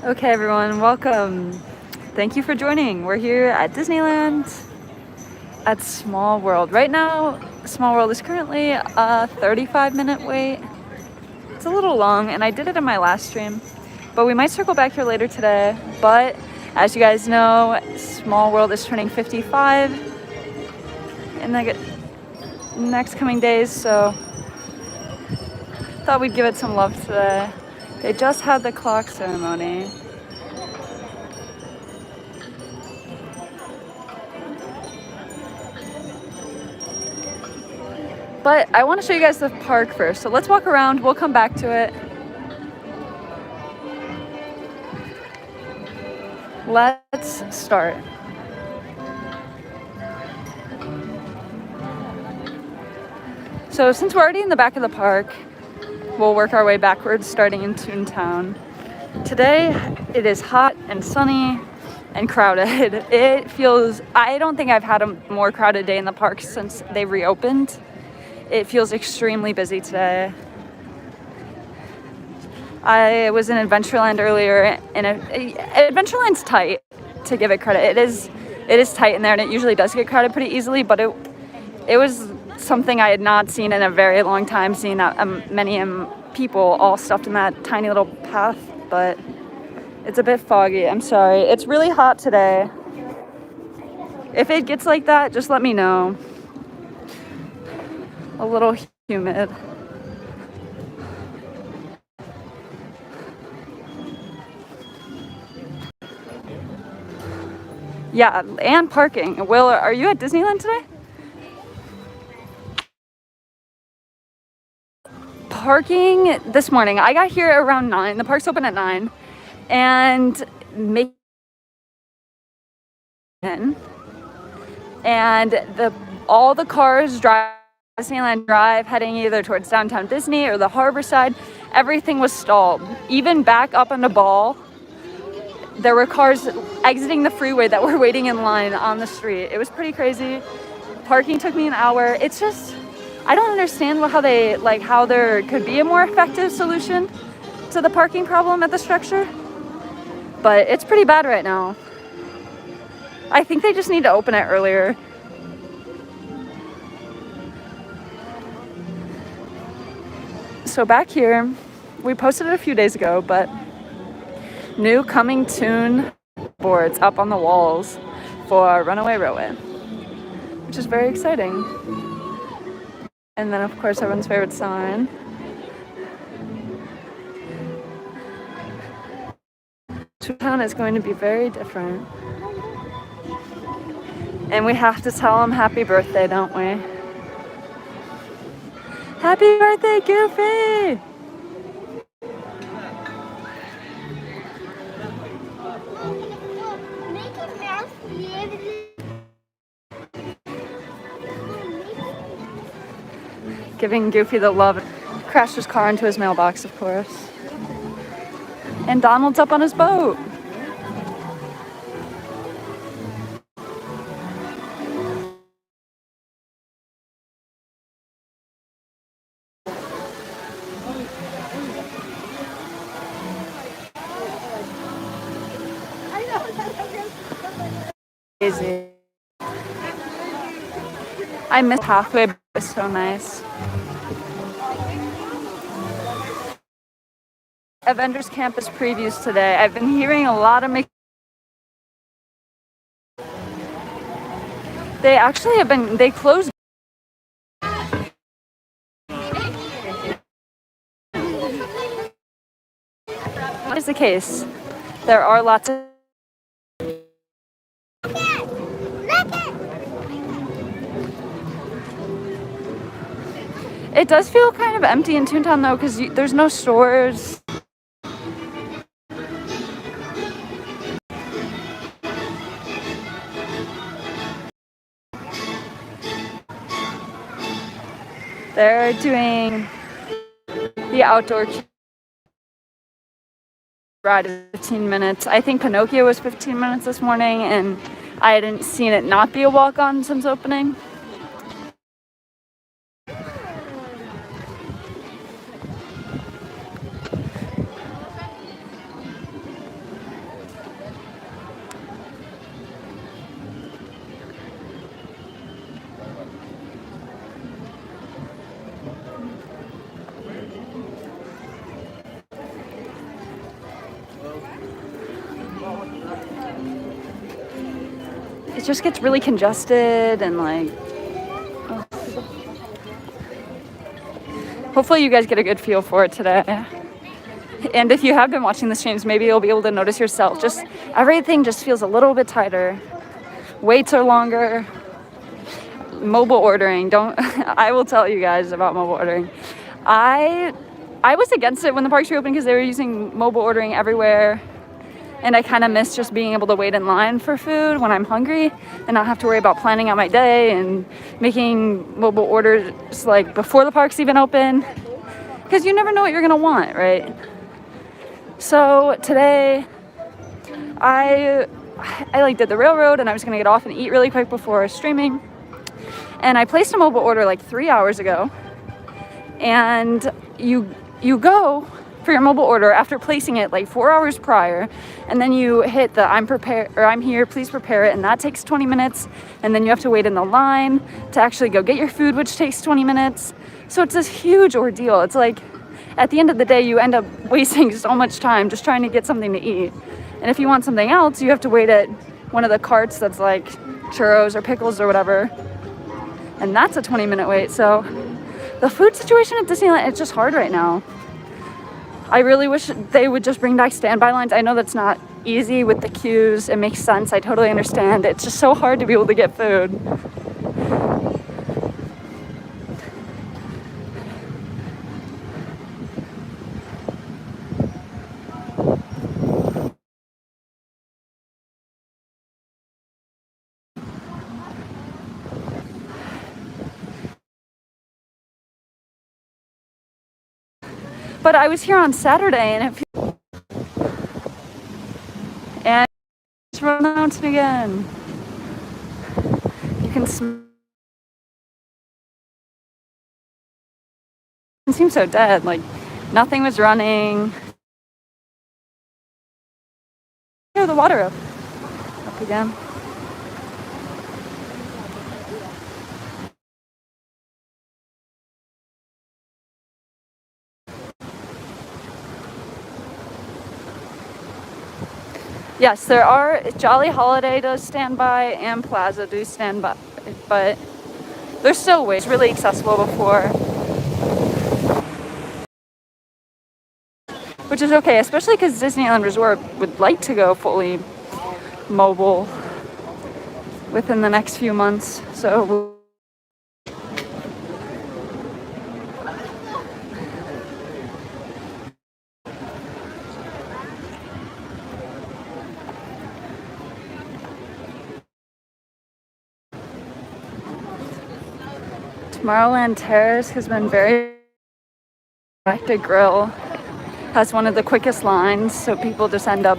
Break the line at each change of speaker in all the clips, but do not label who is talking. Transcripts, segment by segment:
Okay, everyone, welcome. Thank you for joining. We're here at Disneyland at Small World. Right now, Small World is currently a 35-minute wait. It's a little long, and I did it in my last stream, but we might circle back here later today. But as you guys know, Small World is turning 55 in the next coming days, so thought we'd give it some love today. They just had the clock ceremony. But I want to show you guys the park first. So let's walk around. We'll come back to it. Let's start. So since we're already in the back of the park, we'll work our way backwards, starting in Toontown. Today, it is hot and sunny and crowded. It feels, I don't think I've had a more crowded day in the park since they reopened. It feels extremely busy today. I was in Adventureland earlier, and Adventureland's tight, to give it credit. It is tight in there, and it usually does get crowded pretty easily, but it was something I had not seen in a very long time, seeing that many people all stuffed in that tiny little path, but it's a bit foggy. I'm sorry. It's really hot today. If it gets like that, just let me know. A little humid. Yeah, and parking. Will, are you at Disneyland today? Parking this morning. I got here around 9. The park's open at 9. And all the cars drive Disneyland Drive heading either towards downtown Disney or the harbor side. Everything was stalled. Even back up on the Ball, there were cars exiting the freeway that were waiting in line on the street. It was pretty crazy. Parking took me an hour. It's just, I don't understand how there could be a more effective solution to the parking problem at the structure, but it's pretty bad right now. I think they just need to open it earlier. So back here, we posted it a few days ago, but new coming soon boards up on the walls for Runaway Railway, which is very exciting. And then, of course, everyone's favorite sign. Toontown is going to be very different. And we have to tell them happy birthday, don't we? Happy birthday, Goofy! Giving Goofy the love. Crashed his car into his mailbox, of course. And Donald's up on his boat. Crazy. I missed halfway, but it was so nice. Avengers campus previews today. I've been hearing a lot of they actually have been, they closed. What is the case? There are lots of It does feel kind of empty in Toontown though, because there's no stores. They're doing the outdoor ride in 15 minutes. I think Pinocchio was 15 minutes this morning, and I hadn't seen it not be a walk-on since opening. it just gets really congested and like, hopefully you guys get a good feel for it today. And if you have been watching the streams, maybe you'll be able to notice yourself. Just everything just feels a little bit tighter. Waits are longer. Mobile ordering, I will tell you guys about mobile ordering. I was against it when the parks reopened because they were using mobile ordering everywhere. And I kind of miss just being able to wait in line for food when I'm hungry and not have to worry about planning out my day and making mobile orders like before the parks even open. Because you never know what you're gonna want, right? So today, I like did the railroad and I was gonna get off and eat really quick before streaming. And I placed a mobile order like 3 hours ago. And you go for your mobile order after placing it like 4 hours prior, and then you hit the I'm prepared or I'm here, please prepare it, and that takes 20 minutes. And then you have to wait in the line to actually go get your food, which takes 20 minutes. So it's this huge ordeal. It's like, at the end of the day, you end up wasting so much time just trying to get something to eat. And if you want something else, you have to wait at one of the carts that's like churros or pickles or whatever. And that's a 20-minute wait. So the food situation at Disneyland, it's just hard right now. I really wish they would just bring back standby lines. I know that's not easy with the queues. It makes sense. I totally understand. It's just so hard to be able to get food. But I was here on Saturday and it's run out again. You can it seems so dead, like nothing was running. Oh, the water up again. Yes, there are. Jolly Holiday does stand by and Plaza do stand by, but there's still ways really accessible before, which is okay, especially because Disneyland Resort would like to go fully mobile within the next few months. So Tomorrowland Terrace has been very Galactic Grill has one of the quickest lines, so people just end up.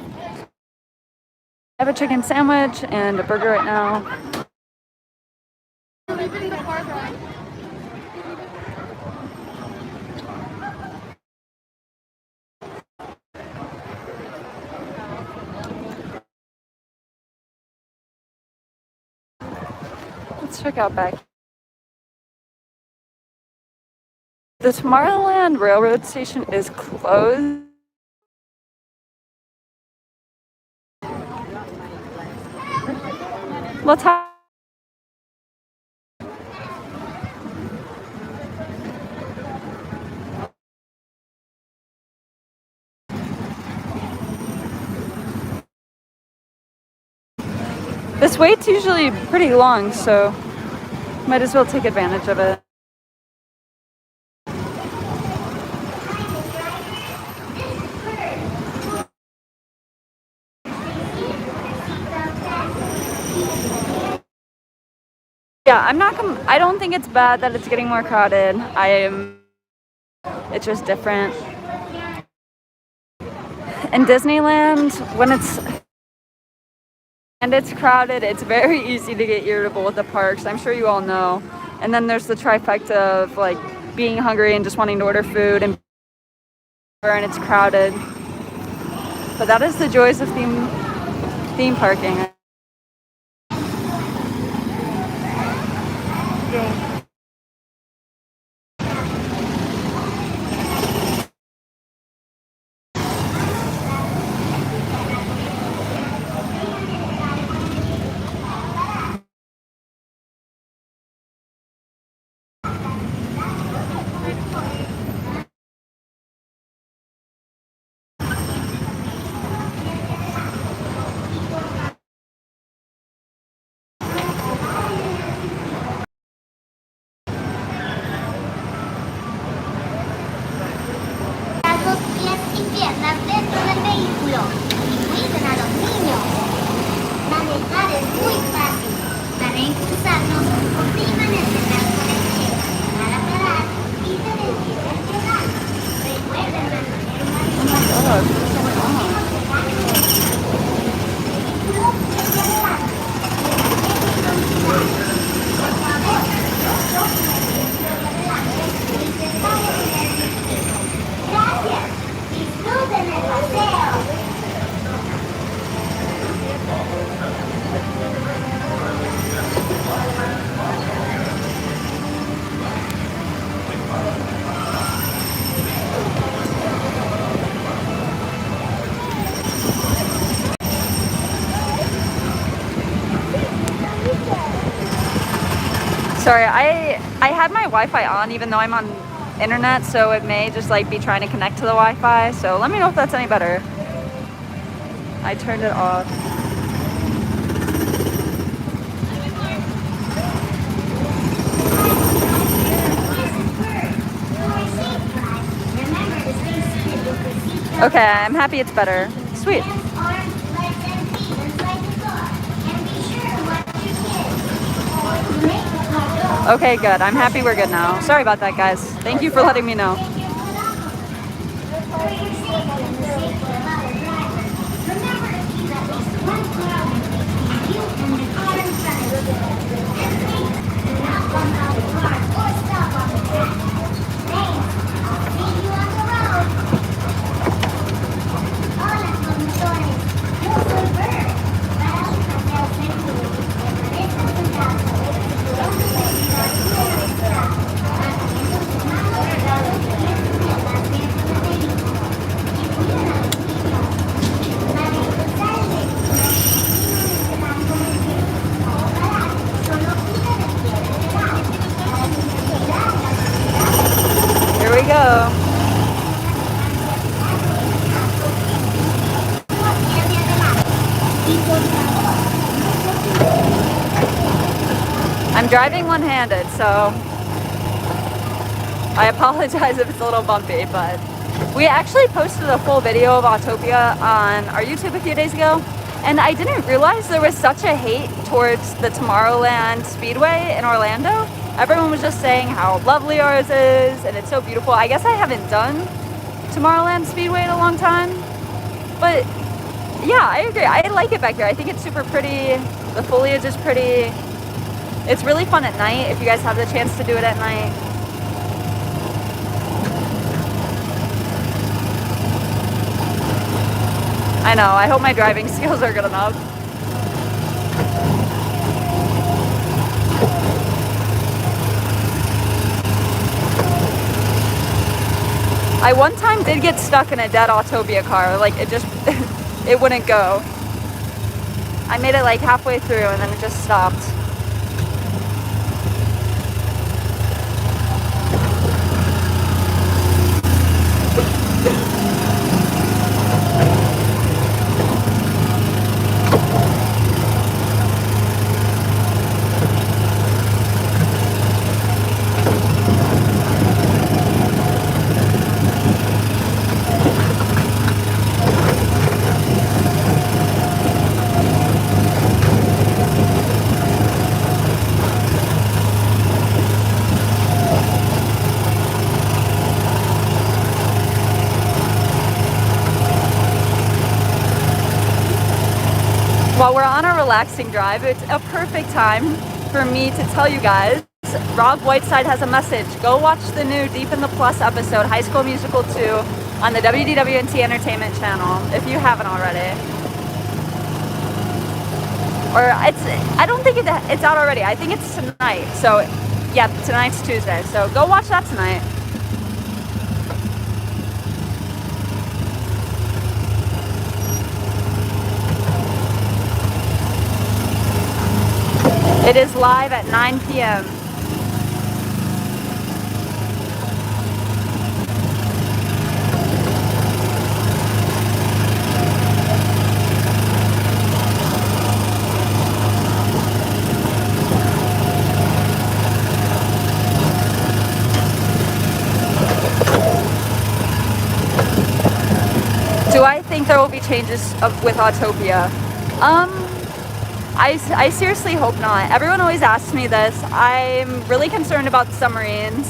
I have a chicken sandwich and a burger right now. Let's check out back. The Tomorrowland Railroad Station is closed. Let's have. This wait's usually pretty long, so might as well take advantage of it. Yeah, I don't think it's bad that it's getting more crowded. It's just different. In Disneyland, when it's crowded, it's very easy to get irritable with the parks. I'm sure you all know. And then there's the trifecta of like being hungry and just wanting to order food and it's crowded. But that is the joys of theme parking.
usarnos optimalmente para parar y tener que reaccionar. Recuerden mantener una Gracias. Disfruten el paseo.
Sorry, I had my Wi-Fi on even though I'm on internet, so it may just like be trying to connect to the Wi-Fi. So let me know if that's any better. I turned it off. Okay, I'm happy it's better. Sweet. Okay, good. I'm happy we're good now. Sorry about that, guys. Thank you for letting me know. Here we go. I'm driving one-handed, so I apologize if it's a little bumpy, but we actually posted a full video of Autopia on our YouTube a few days ago, and I didn't realize there was such a hate towards the Tomorrowland Speedway in Orlando. Everyone was just saying how lovely ours is, and it's so beautiful. I guess I haven't done Tomorrowland Speedway in a long time, but yeah, I agree. I like it back here. I think it's super pretty. The foliage is pretty. It's really fun at night if you guys have the chance to do it at night. I know, I hope my driving skills are good enough. I one time did get stuck in a dead Autopia car. Like it just, it wouldn't go. I made it like halfway through and then it just stopped. While we're on a relaxing drive, it's a perfect time for me to tell you guys, Rob Whiteside has a message. Go watch the new Deep in the Plus episode, High School Musical 2, on the WDWNT Entertainment channel, if you haven't already. Or I don't think it's out already. I think it's tonight. So yeah, tonight's Tuesday. So go watch that tonight. It is live at 9 p.m. Do I think there will be changes with Autopia? I seriously hope not. Everyone always asks me this. I'm really concerned about submarines.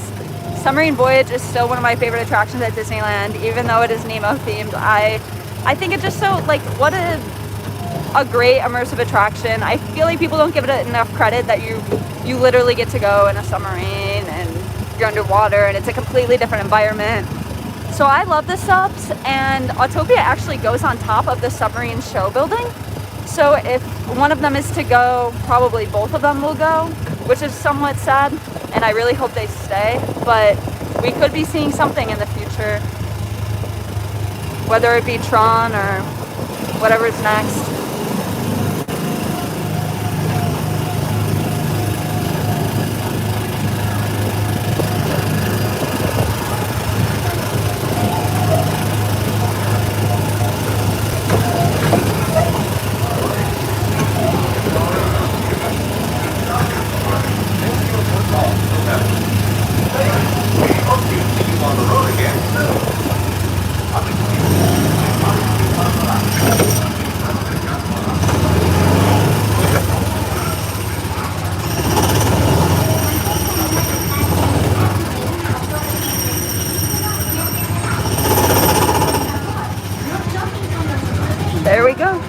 Submarine Voyage is still one of my favorite attractions at Disneyland, even though it is Nemo themed. I think it's just so, like, what a great immersive attraction. I feel like people don't give it enough credit that you literally get to go in a submarine and you're underwater and it's a completely different environment. So I love the subs, and Autopia actually goes on top of the submarine show building. So if one of them is to go, probably both of them will go, which is somewhat sad, and I really hope they stay, but we could be seeing something in the future, whether it be Tron or whatever's next. There we go.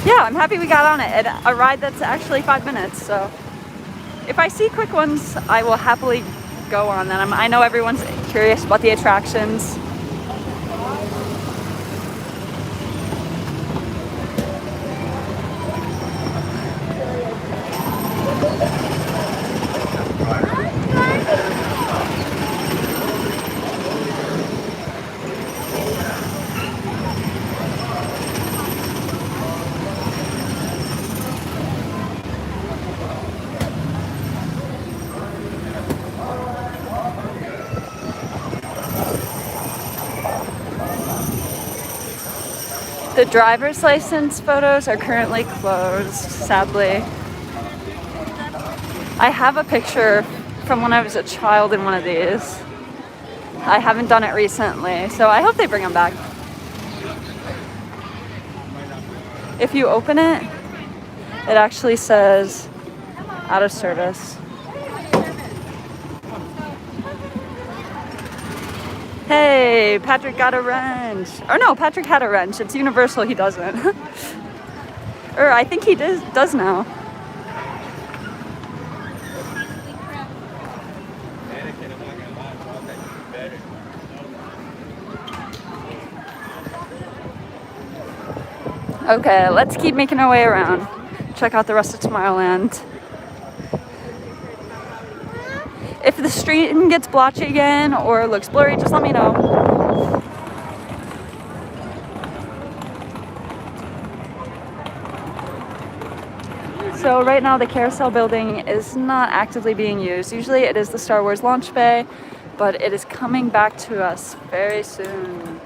Yeah, I'm happy we got on it. A ride that's actually 5 minutes, so if I see quick ones, I will happily go on them. I know everyone's curious about the attractions. The driver's license photos are currently closed, sadly. I have a picture from when I was a child in one of these. I haven't done it recently, so I hope they bring them back. If you open it, it actually says out of service. Hey, Patrick got a wrench. Or no, Patrick had a wrench. It's Universal, he doesn't. Or I think he does now. Okay, let's keep making our way around. Check out the rest of Tomorrowland. If the stream gets blotchy again or looks blurry, just let me know. So right now the carousel building is not actively being used. Usually it is the Star Wars launch bay, but it is coming back to us very soon.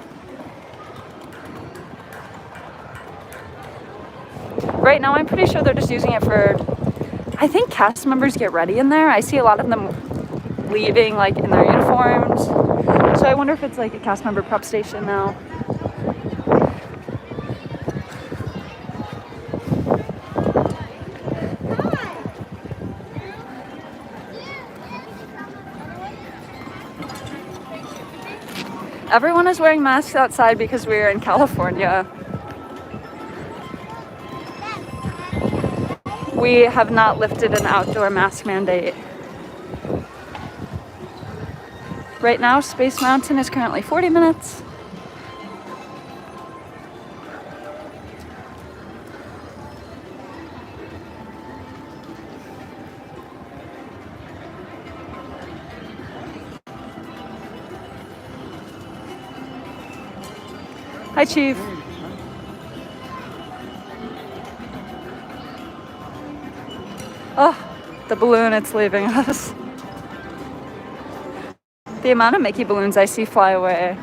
Right now I'm pretty sure they're just using it for, I think cast members get ready in there. I see a lot of them leaving like in their uniforms. So I wonder if it's like a cast member prep station now. Everyone is wearing masks outside because we're in California. We have not lifted an outdoor mask mandate. Right now, Space Mountain is currently 40 minutes. Hi, Chief. Oh, the balloon, it's leaving us. The amount of Mickey balloons I see fly away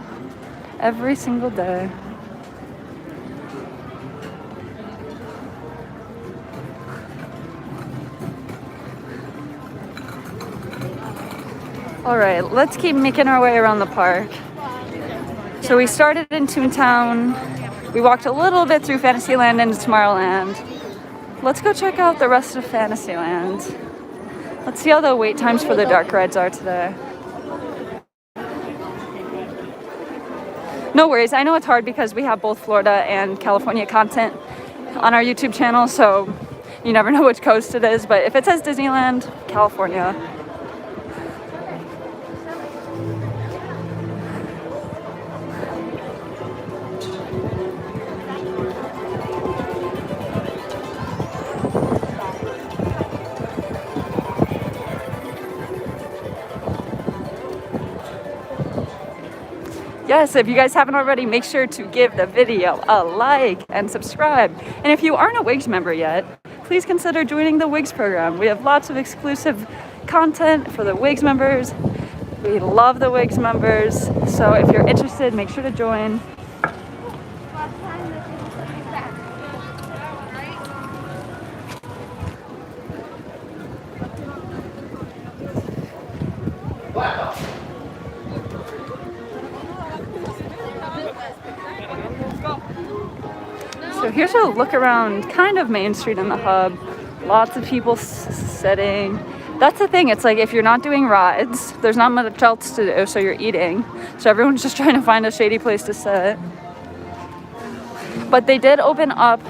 every single day. All right, let's keep making our way around the park. So we started in Toontown. We walked a little bit through Fantasyland into Tomorrowland. Let's go check out the rest of Fantasyland. Let's see how the wait times for the dark rides are today. No worries, I know it's hard because we have both Florida and California content on our YouTube channel, so you never know which coast it is, but if it says Disneyland, California. Yes, if you guys haven't already, make sure to give the video a like and subscribe. And if you aren't a WIGS member yet, please consider joining the WIGS program. We have lots of exclusive content for the WIGS members. We love the WIGS members. So if you're interested, make sure to join. So here's a look around kind of Main Street in the hub. Lots of people sitting. That's the thing, it's like if you're not doing rides, there's not much else to do, so you're eating. So everyone's just trying to find a shady place to sit. But they did open up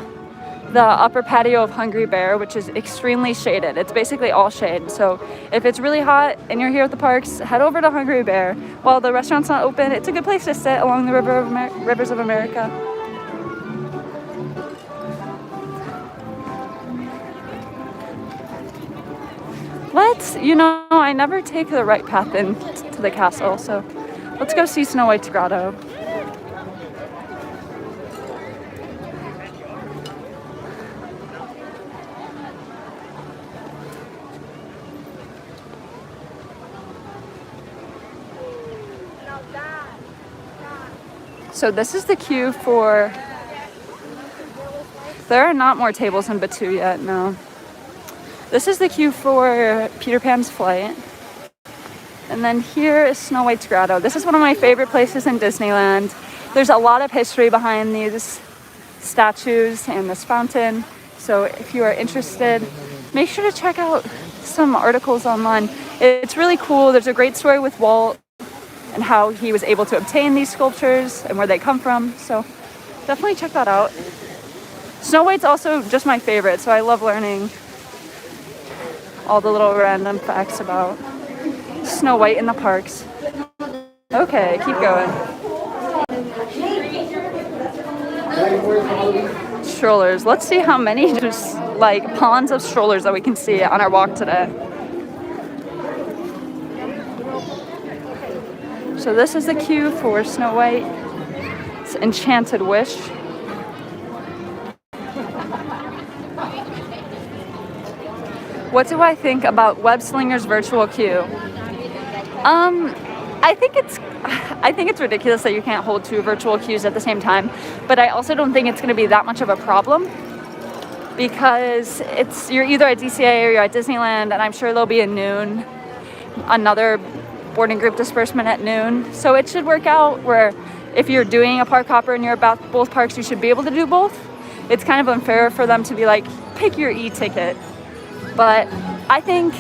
the upper patio of Hungry Bear, which is extremely shaded. It's basically all shade. So if it's really hot and you're here at the parks, head over to Hungry Bear. While the restaurant's not open, it's a good place to sit along the rivers of America. I never take the right path in to the castle, so let's go see Snow White's grotto. So this is the queue for... There are not more tables in Batu yet, no. This is the queue for Peter Pan's flight. And then here is Snow White's grotto. This is one of my favorite places in Disneyland. There's a lot of history behind these statues and this fountain. So if you are interested, make sure to check out some articles online. It's really cool. There's a great story with Walt and how he was able to obtain these sculptures and where they come from. So definitely check that out. Snow White's also just my favorite, so I love learning all the little random facts about Snow White in the parks. Okay, keep going. Strollers. Let's see how many just like ponds of strollers that we can see on our walk today. So this is the queue for Snow White's Enchanted Wish. What do I think about Web Slinger's virtual queue? I think it's ridiculous that you can't hold two virtual queues at the same time, but I also don't think it's going to be that much of a problem because you're either at DCA or you're at Disneyland, and I'm sure there'll be a noon, another boarding group disbursement at noon. So it should work out where if you're doing a park hopper and you're about both parks, you should be able to do both. It's kind of unfair for them to be like, pick your e-ticket. But I think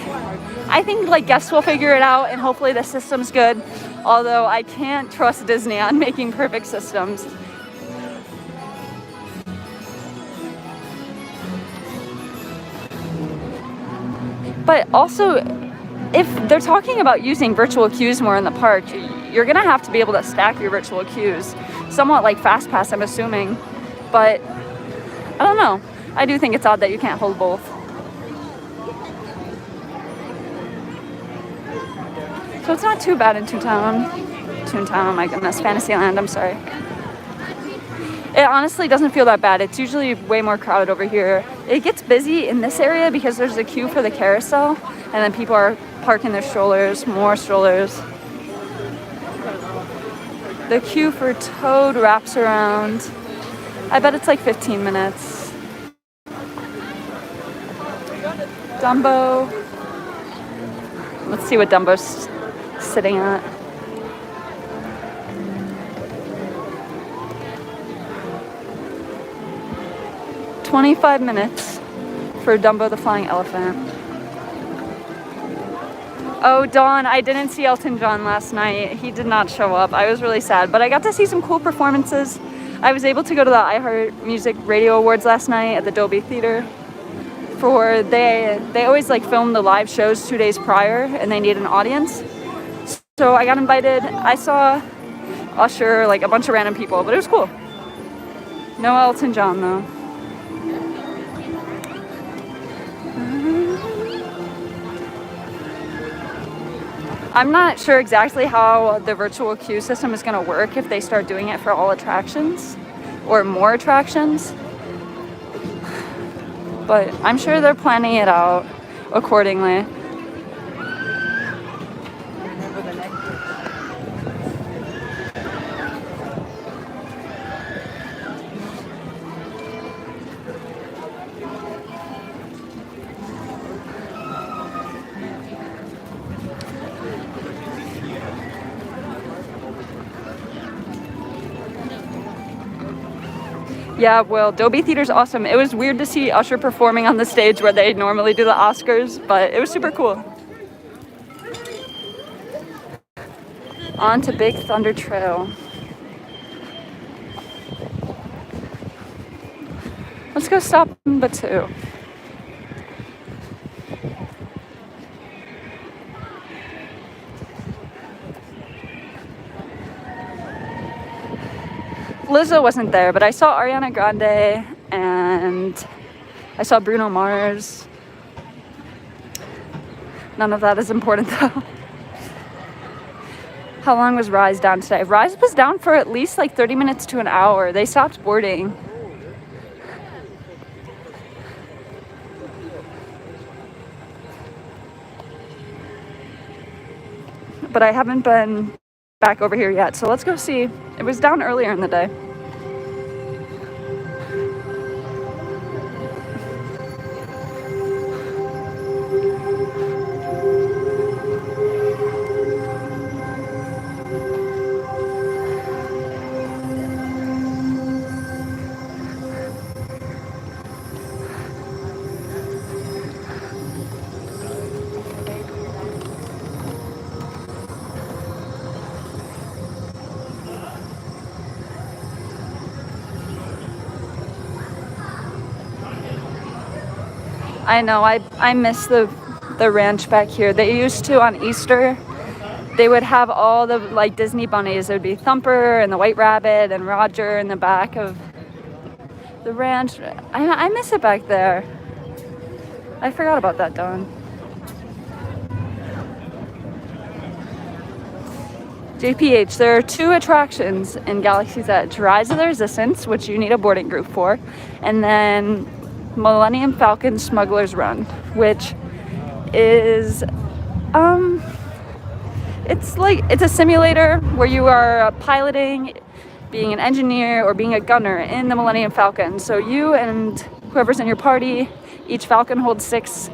like guests will figure it out, and hopefully the system's good. Although I can't trust Disney on making perfect systems. But also, if they're talking about using virtual queues more in the park, you're gonna have to be able to stack your virtual queues, somewhat like FastPass, I'm assuming. But I don't know. I do think it's odd that you can't hold both. So it's not too bad in Toontown, oh my goodness, Fantasyland, I'm sorry. It honestly doesn't feel that bad. It's usually way more crowded over here. It gets busy in this area because there's a queue for the carousel, and then people are parking their strollers, more strollers. The queue for Toad wraps around, I bet it's like 15 minutes. Dumbo. Let's see what Dumbo's sitting at. "25 minutes for Dumbo the Flying Elephant." Oh, Dawn, I didn't see Elton John last night. He did not show up. I was really sad, but I got to see some cool performances. I was able to go to the iHeart Music Radio Awards last night at the Dolby Theater. They always like film the live shows 2 days prior, and they need an audience. So I got invited. I saw Usher, like a bunch of random people, but it was cool. No Elton John though. I'm not sure exactly how the virtual queue system is going to work if they start doing it for all attractions or more attractions. But I'm sure they're planning it out accordingly. Yeah, well, Dolby Theater's awesome. It was weird to see Usher performing on the stage where they normally do the Oscars, but it was super cool. On to Big Thunder Trail. Let's go stop in Batu. Lizzo wasn't there, but I saw Ariana Grande and I saw Bruno Mars. None of that is important though. How long was Rise down today? Rise was down for at least like 30 minutes to an hour. They stopped boarding. But I haven't been back over here yet, so let's go see. It was down earlier in the day. I know, I miss the ranch back here. They used to, on Easter, they would have all the like Disney bunnies. There would be Thumper and the White Rabbit and Roger in the back of the ranch. I miss it back there. I forgot about that, Dawn. JPH, there are 2 attractions in Galaxy's Edge. Rise of the Resistance, which you need a boarding group for, and then Millennium Falcon Smuggler's Run, which is it's a simulator where you are piloting, being an engineer or being a gunner in the Millennium Falcon. So you and whoever's in your party, each Falcon holds 6.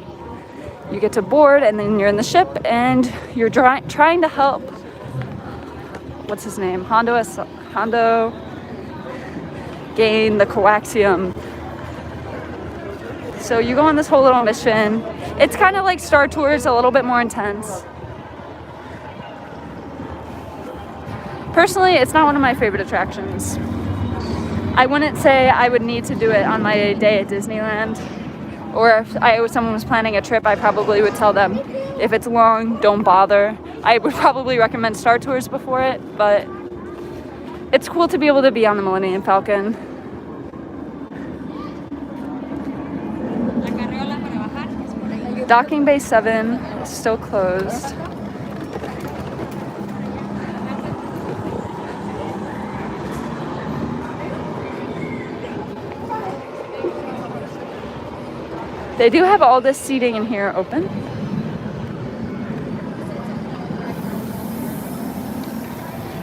You get to board and then you're in the ship and you're trying to help, what's his name, Hondo gain the coaxium. So you go on this whole little mission. It's kind of like Star Tours, a little bit more intense. Personally, it's not one of my favorite attractions. I wouldn't say I would need to do it on my day at Disneyland. Or if someone was planning a trip, I probably would tell them, if it's long, don't bother. I would probably recommend Star Tours before it, but it's cool to be able to be on the Millennium Falcon. Docking Bay 7 is still closed. They do have all this seating in here open.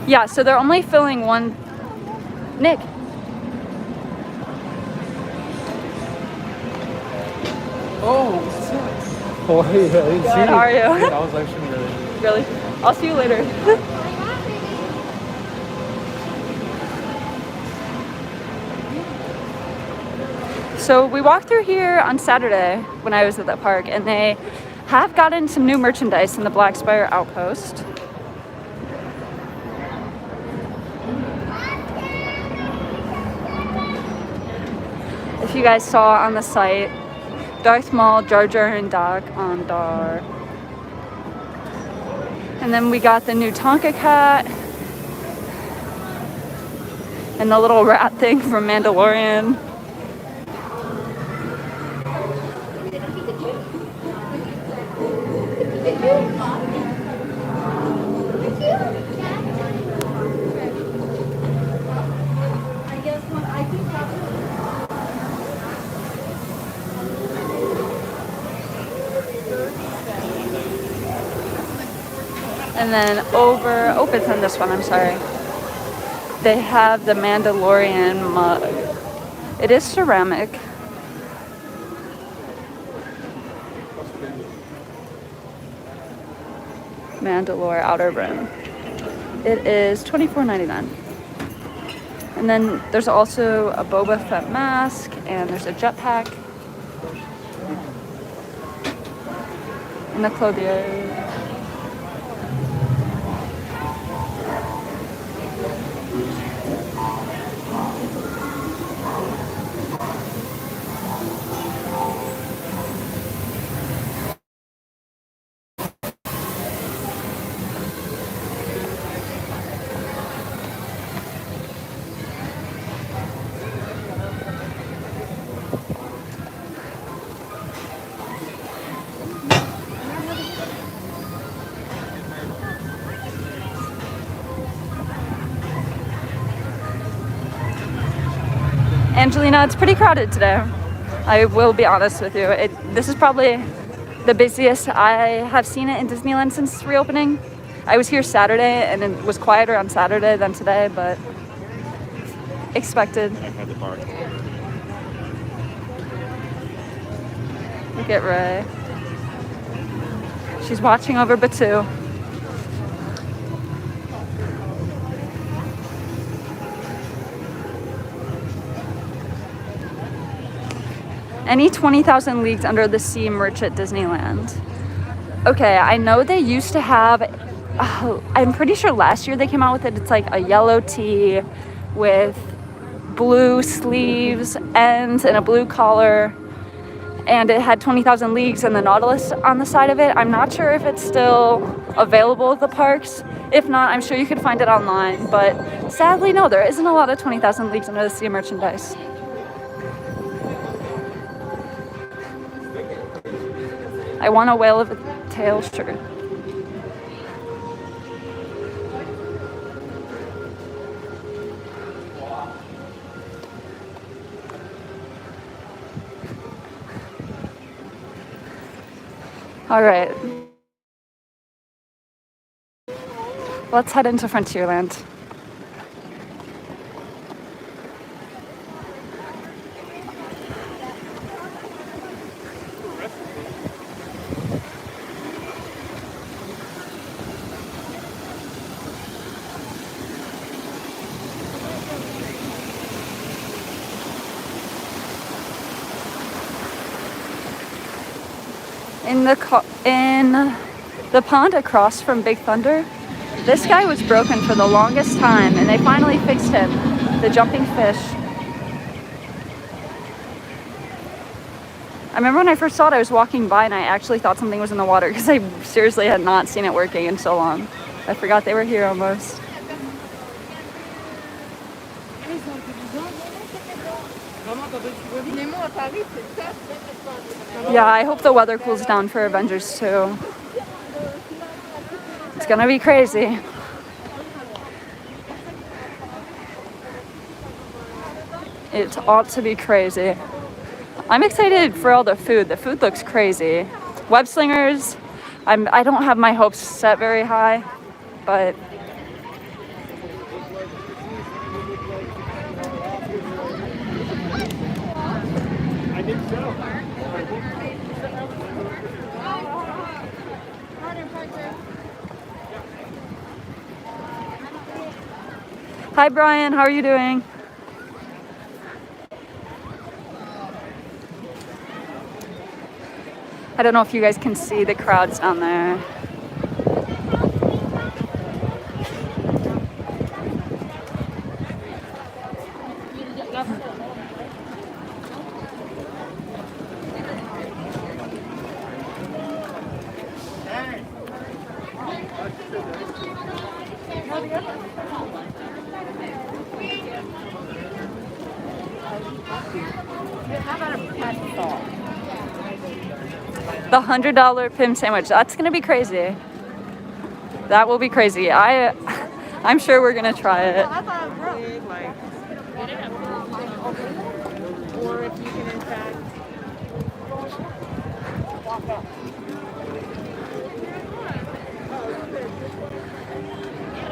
Yeah, so they're only filling one. Nick.
Oh, yeah, I didn't see
How are you?
I was actually really.
Really? I'll see you later. So we walked through here on Saturday when I was at that park, and they have gotten some new merchandise in the Black Spire Outpost. If you guys saw on the site, Darth Maul, Jar Jar, and Doc on Dar. And then we got the new Tonka Cat. And the little rat thing from Mandalorian. And then over, it's on this one, I'm sorry. They have the Mandalorian mug. It is ceramic. Mandalore outer rim. It is $24.99. And then there's also a Boba Fett mask, and there's a jetpack. And the clothier. Angelina, it's pretty crowded today. I will be honest with you. This is probably the busiest I have seen it in Disneyland since reopening. I was here Saturday and it was quieter on Saturday than today, but expected. Look at Ray. She's watching over Batu. Any 20,000 Leagues Under the Sea merch at Disneyland. Okay, I know they used to have, I'm pretty sure last year they came out with it. It's like a yellow tee with blue sleeves, ends, and a blue collar. And it had 20,000 Leagues and the Nautilus on the side of it. I'm not sure if it's still available at the parks. If not, I'm sure you could find it online. But sadly, no, there isn't a lot of 20,000 Leagues Under the Sea merchandise. I want a Whale of a Tail shirt. All right. Let's head into Frontierland. In the pond across from Big Thunder, this guy was broken for the longest time, and they finally fixed him. The jumping fish. I remember when I first saw it, I was walking by and I actually thought something was in the water because I seriously had not seen it working in so long. I forgot they were here almost. Yeah, I hope the weather cools down for Avengers too. It's gonna be crazy. It ought to be crazy. I'm excited for all the food. The food looks crazy. Web slingers, I don't have my hopes set very high, but Hi, Brian. How are you doing? I don't know if you guys can see the crowds down there. The $100 Pim sandwich. That's gonna be crazy. That will be crazy. I'm sure we're gonna try it.
Or if you can in fact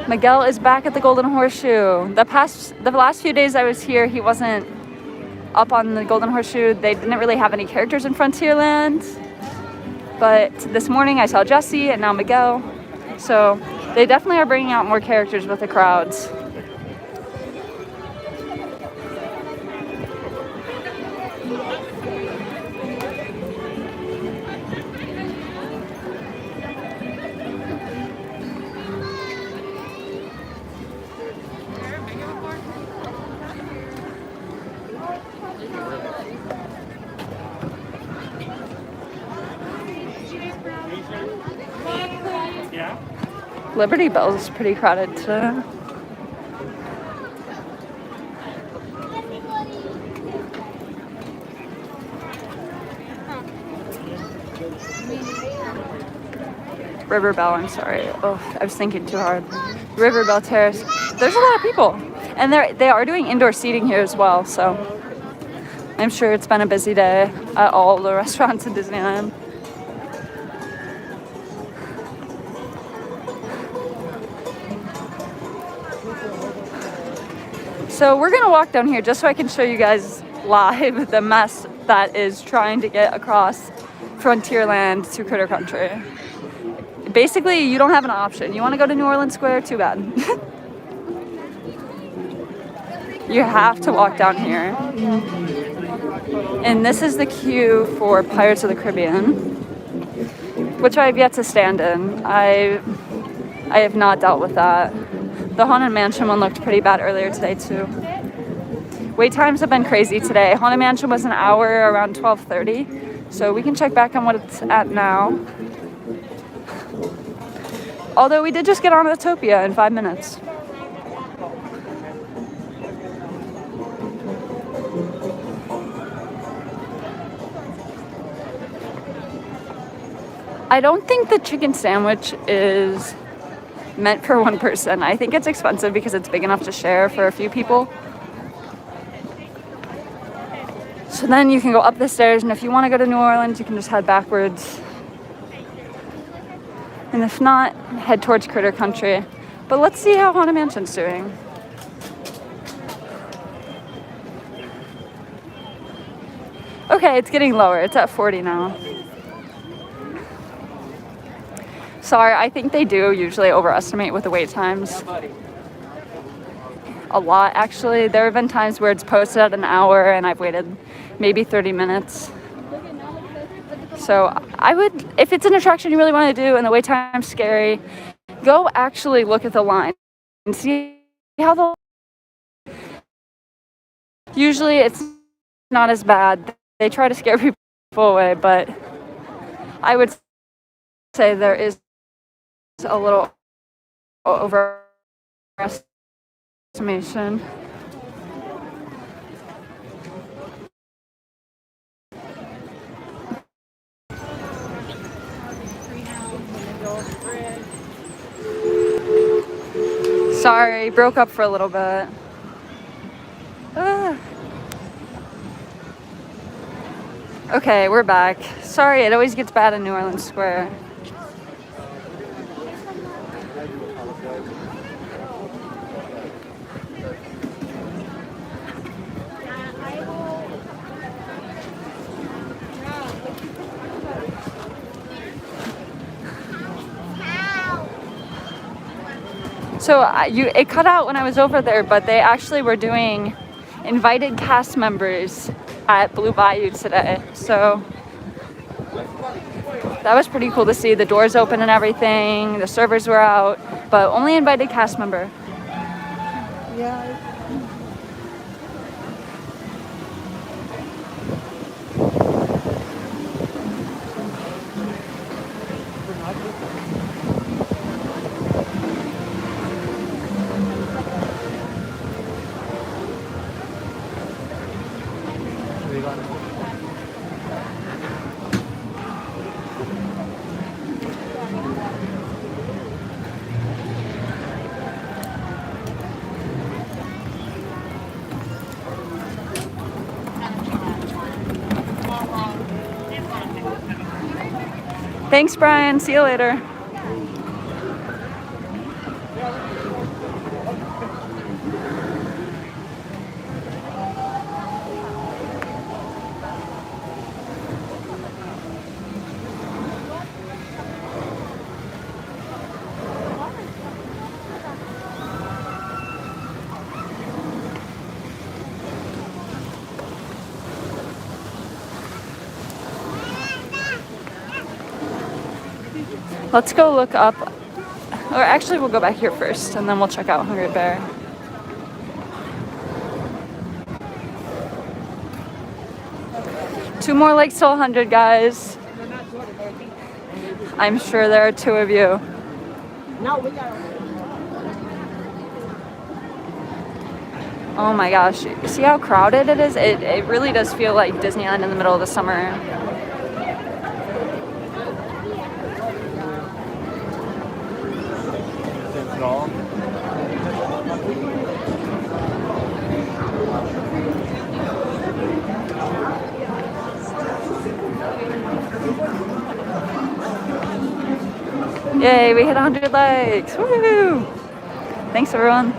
Miguel is back at the Golden Horseshoe. The last few days I was here, he wasn't up on the Golden Horseshoe. They didn't really have any characters in Frontierland. But this morning I saw Jesse and now Miguel. So they definitely are bringing out more characters with the crowds. Liberty Bell is pretty crowded too. River Bell, I'm sorry. Oh, I was thinking too hard. River Bell Terrace. There's a lot of people. And they are doing indoor seating here as well, so I'm sure it's been a busy day at all the restaurants in Disneyland. So we're gonna walk down here just so I can show you guys live the mess that is trying to get across Frontierland to Critter Country. Basically, you don't have an option. You want to go to New Orleans Square? Too bad. You have to walk down here. And this is the queue for Pirates of the Caribbean, which I have yet to stand in. I have not dealt with that. The Haunted Mansion one looked pretty bad earlier today too. Wait times have been crazy today. Haunted Mansion was an hour around 12:30, so we can check back on what it's at now. Although we did just get on Autopia in 5 minutes. I don't think the chicken sandwich is meant for one person. I think it's expensive because it's big enough to share for a few people. So then you can go up the stairs, and if you want to go to New Orleans, you can just head backwards. And if not, head towards Critter Country. But let's see how Haunted Mansion's doing. Okay, it's getting lower. It's at 40 now. Sorry, I think they do usually overestimate with the wait times. A lot, actually. There have been times where it's posted at an hour and I've waited maybe 30 minutes. So I would, if it's an attraction you really want to do and the wait time's scary, go actually look at the line and see how the... Usually it's not as bad. They try to scare people away, but I would say there is a little overestimation. Sorry, broke up for a little bit. Okay, we're back. Sorry, it always gets bad in New Orleans Square. So it cut out when I was over there, but they actually were doing invited cast members at Blue Bayou today. So that was pretty cool to see. The doors open and everything. The servers were out, but only invited cast member.
Yeah.
Thanks, Brian. See you later. Let's go look up, or actually we'll go back here first and then we'll check out Hungry Bear. Two more legs till 100, guys. I'm sure there are two of you. Oh my gosh, see how crowded it is? It really does feel like Disneyland in the middle of the summer. Yay, we hit 100 likes. Woo! Thanks, everyone.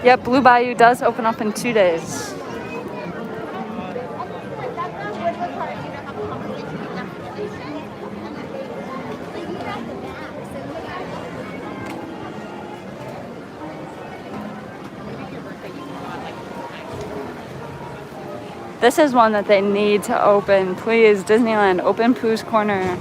Yep, Blue Bayou does open up in 2 days. This is one that they need to open. Please, Disneyland, open Pooh's Corner.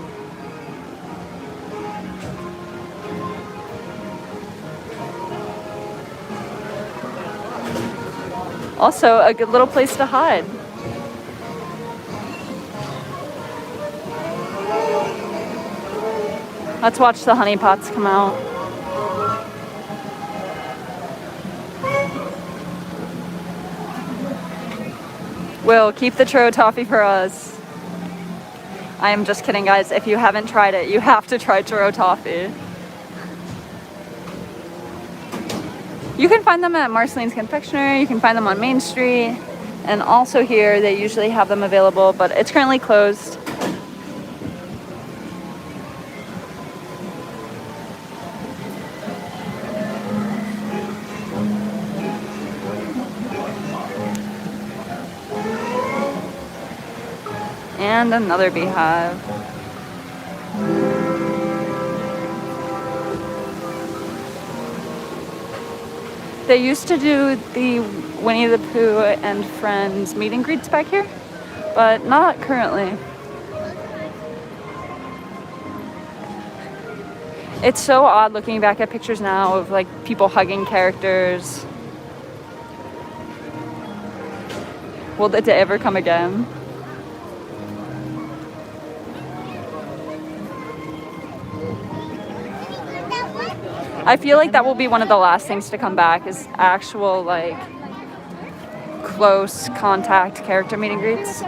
Also, a good little place to hide. Let's watch the honey pots come out. Will, keep the churro toffee for us. I am just kidding, guys. If you haven't tried it, you have to try churro toffee. You can find them at Marceline's Confectionery. You can find them on Main Street. And also here, they usually have them available, but it's currently closed. And another beehive. They used to do the Winnie the Pooh and Friends meet and greets back here, but not currently. It's so odd looking back at pictures now of like people hugging characters. Will the day ever come again? I feel like that will be one of the last things to come back is actual like close contact character meet and greets.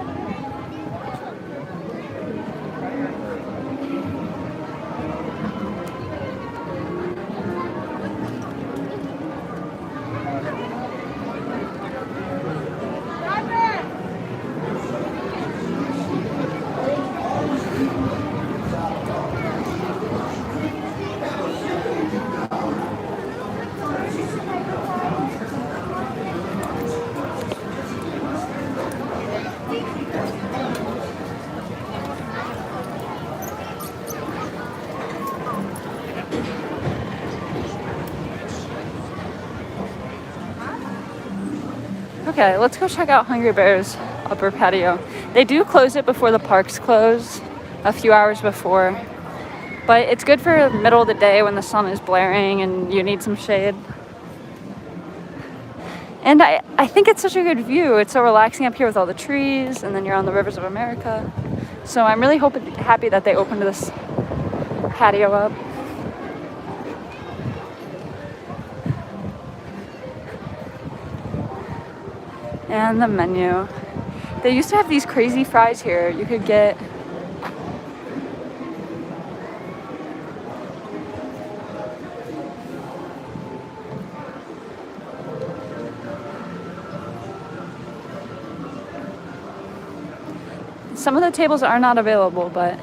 Okay, let's go check out Hungry Bear's upper patio. They do close it before the parks close, a few hours before. But it's good for middle of the day when the sun is blaring and you need some shade. And I think it's such a good view. It's so relaxing up here with all the trees, and then you're on the rivers of America. So I'm really happy that they opened this patio up. And the menu. They used to have these crazy fries here. You could get some of the tables are not available, but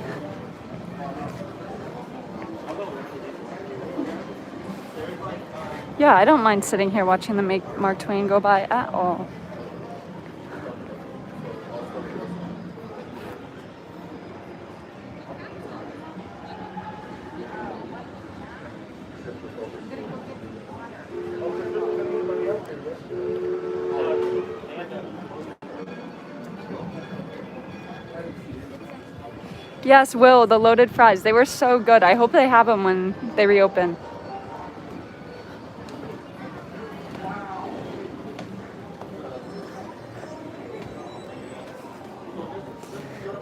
yeah, I don't mind sitting here watching the Mark Twain go by at all. Yes, Will, the loaded fries. They were so good. I hope they have them when they reopen.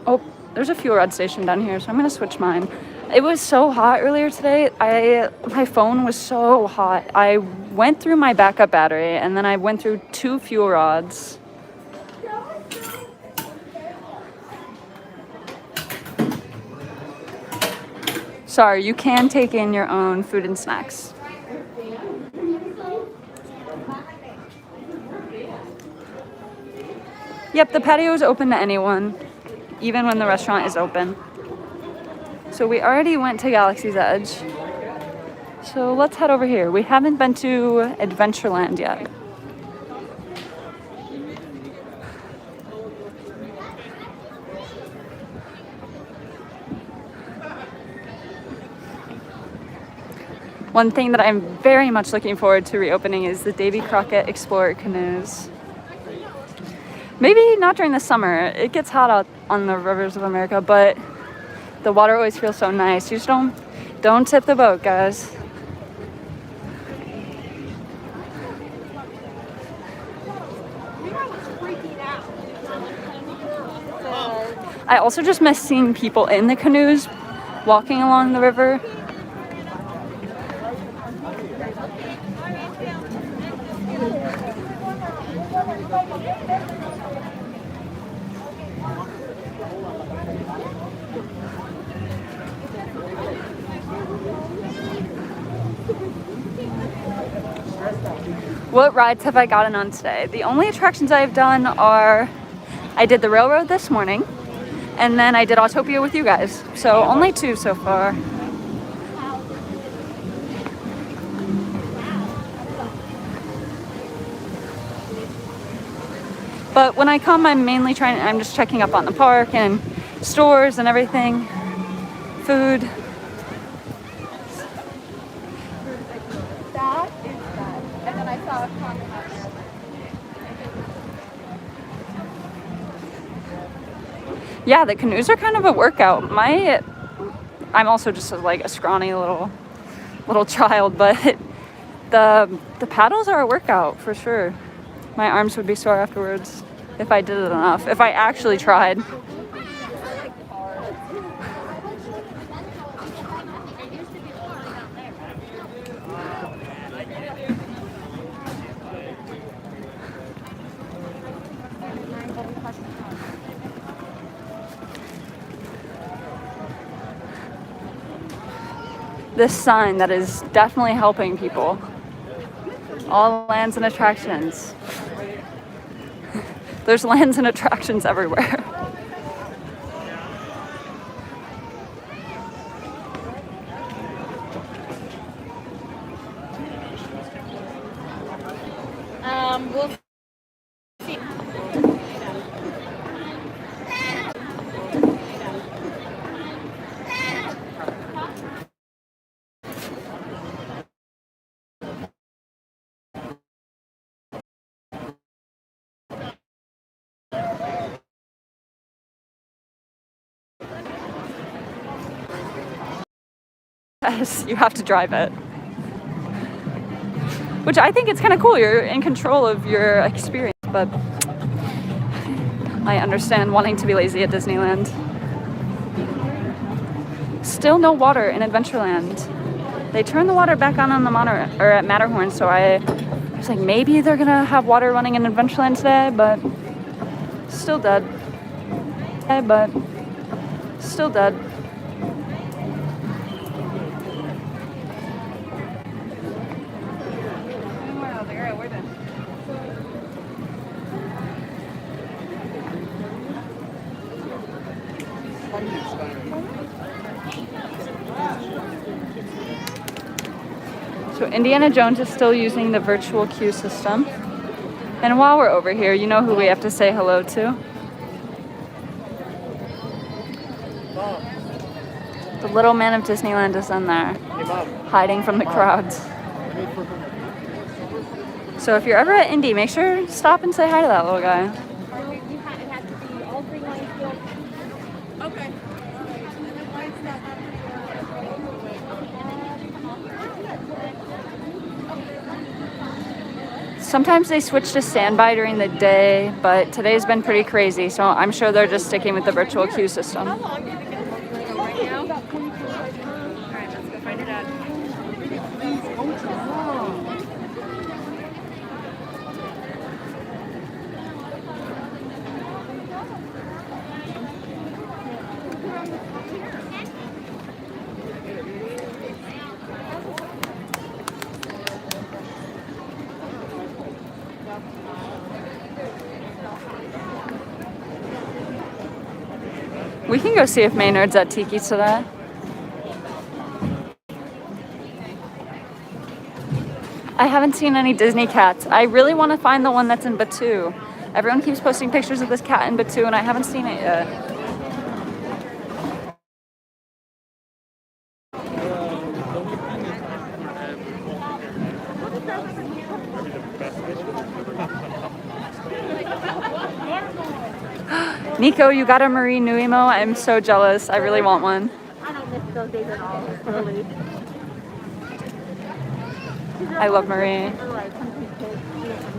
Oh, there's a fuel rod station down here, so I'm gonna switch mine. It was so hot earlier today. My phone was so hot. I went through my backup battery and then I went through 2 fuel rods. Sorry, you can take in your own food and snacks. Yep, the patio is open to anyone, even when the restaurant is open. So we already went to Galaxy's Edge. So let's head over here. We haven't been to Adventureland yet. One thing that I'm very much looking forward to reopening is the Davy Crockett Explorer canoes. Maybe not during the summer. It gets hot out on the rivers of America, but the water always feels so nice. You just don't tip the boat, guys. I also just miss seeing people in the canoes walking along the river. What rides have I gotten on today? The only attractions I've done are, I did the railroad this morning, and then I did Autopia with you guys. So only 2 so far. But when I come, I'm just checking up on the park and stores and everything, food. Yeah, the canoes are kind of a workout. I'm also just a scrawny little child, but the paddles are a workout for sure. My arms would be sore afterwards if I did it enough, if I actually tried. This sign that is definitely helping people. All lands and attractions. There's lands and attractions everywhere.
We'll
Yes, you have to drive it. Which I think it's kind of cool. You're in control of your experience, but I understand wanting to be lazy at Disneyland. Still no water in Adventureland. They turned the water back on the at Matterhorn, so I was like, maybe they're gonna have water running in Adventureland today, but still dead. But still dead. So Indiana Jones is still using the virtual queue system. And while we're over here, you know who we have to say hello to? The little man of Disneyland is in there, hiding from the crowds. So if you're ever at Indy, make sure to stop and say hi to that little guy. Sometimes they switch to standby during the day, but today's been pretty crazy, so I'm sure they're just sticking with the virtual queue system.
How long do you think it's going to go right now? All right, let's go find your dad.
We can go see if Maynard's at Tiki today. I haven't seen any Disney cats. I really want to find the one that's in Batu. Everyone keeps posting pictures of this cat in Batu, and I haven't seen it yet. Nico, you got a Marie NuiMo? I'm so jealous. I really want one.
I don't miss those days at all. Really.
I love Marie.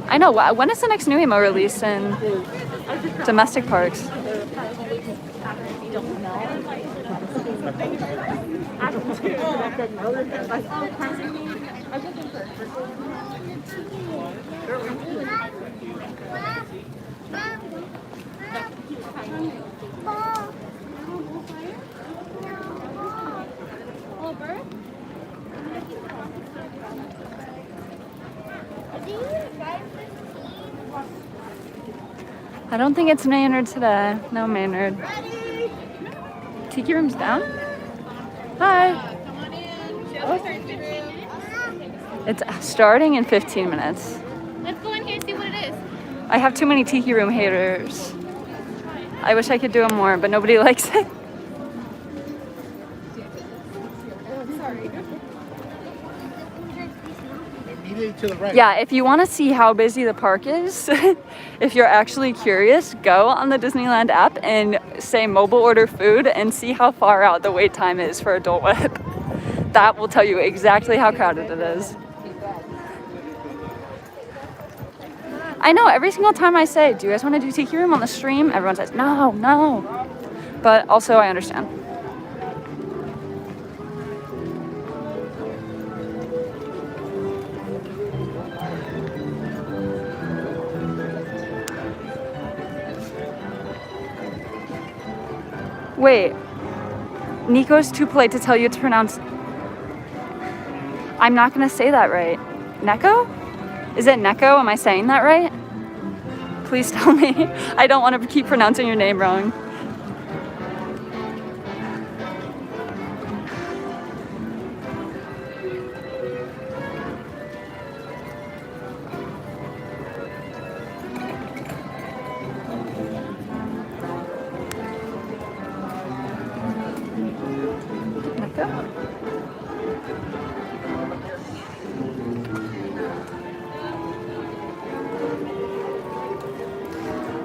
I know. When is the next NuiMo release in domestic parks? I don't think it's Maynard today. No Maynard. Tiki Room's down? Hi. It's starting in 15 minutes.
Let's go in here and see what it is.
I have too many Tiki Room haters. I wish I could do them more, but nobody likes it.
To the right.
Yeah, if you want to see how busy the park is, if you're actually curious, go on the Disneyland app and say mobile order food and see how far out the wait time is for Adult Whip. That will tell you exactly how crowded it is. I know, every single time I say, do you guys want to do Tiki Room on the stream? Everyone says, no, no. But also, I understand. Wait, Nico's too polite to tell you to pronounce. I'm not gonna say that right. Neko? Is it Neko? Am I saying that right? Please tell me. I don't want to keep pronouncing your name wrong.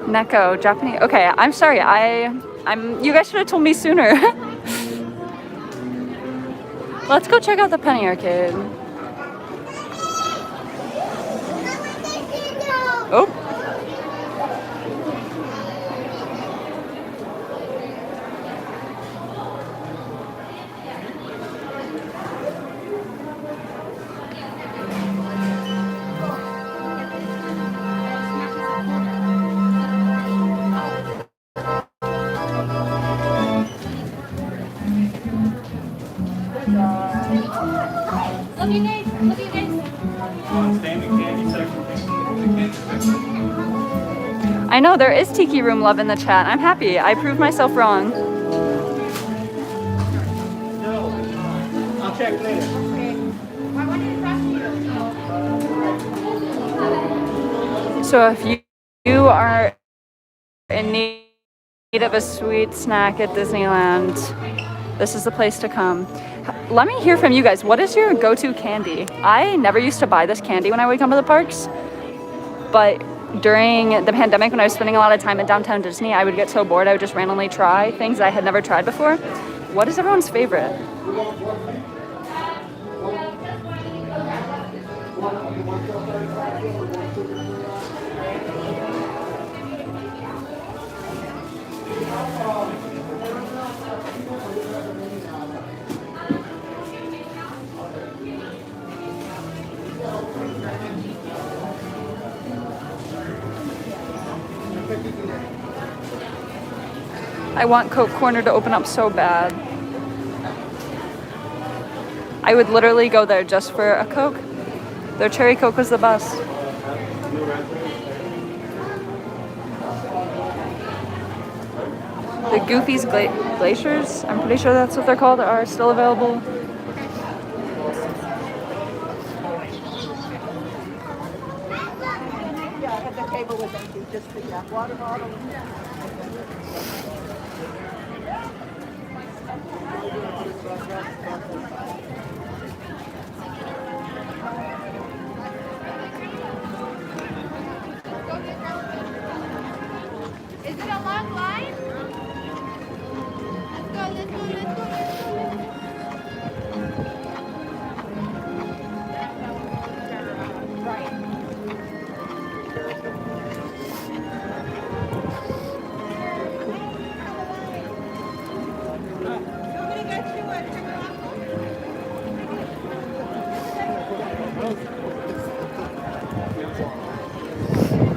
Neko, Japanese. Okay, I'm sorry. I'm. You guys should have told me sooner. Let's go check out the Penny Arcade. Oh.
Love you guys. Love you guys.
I know there is Tiki Room love in the chat. I'm happy. I proved myself wrong.
I'll check later.
So if you are in need of a sweet snack at Disneyland, this is the place to come. Let me hear from you guys. What is your go-to candy? I never used to buy this candy when I would come to the parks, but during the pandemic, when I was spending a lot of time at downtown Disney, I would get so bored I would just randomly try things I had never tried before. What is everyone's favorite? I want Coke Corner to open up so bad. I would literally go there just for a Coke. Their cherry Coke was the best. The Goofy's Glaciers, I'm pretty sure that's what they're called, are still available.
Yeah, I had the table was empty, just the water bottle.
Is it a long line? Let's go, let's go, let's go.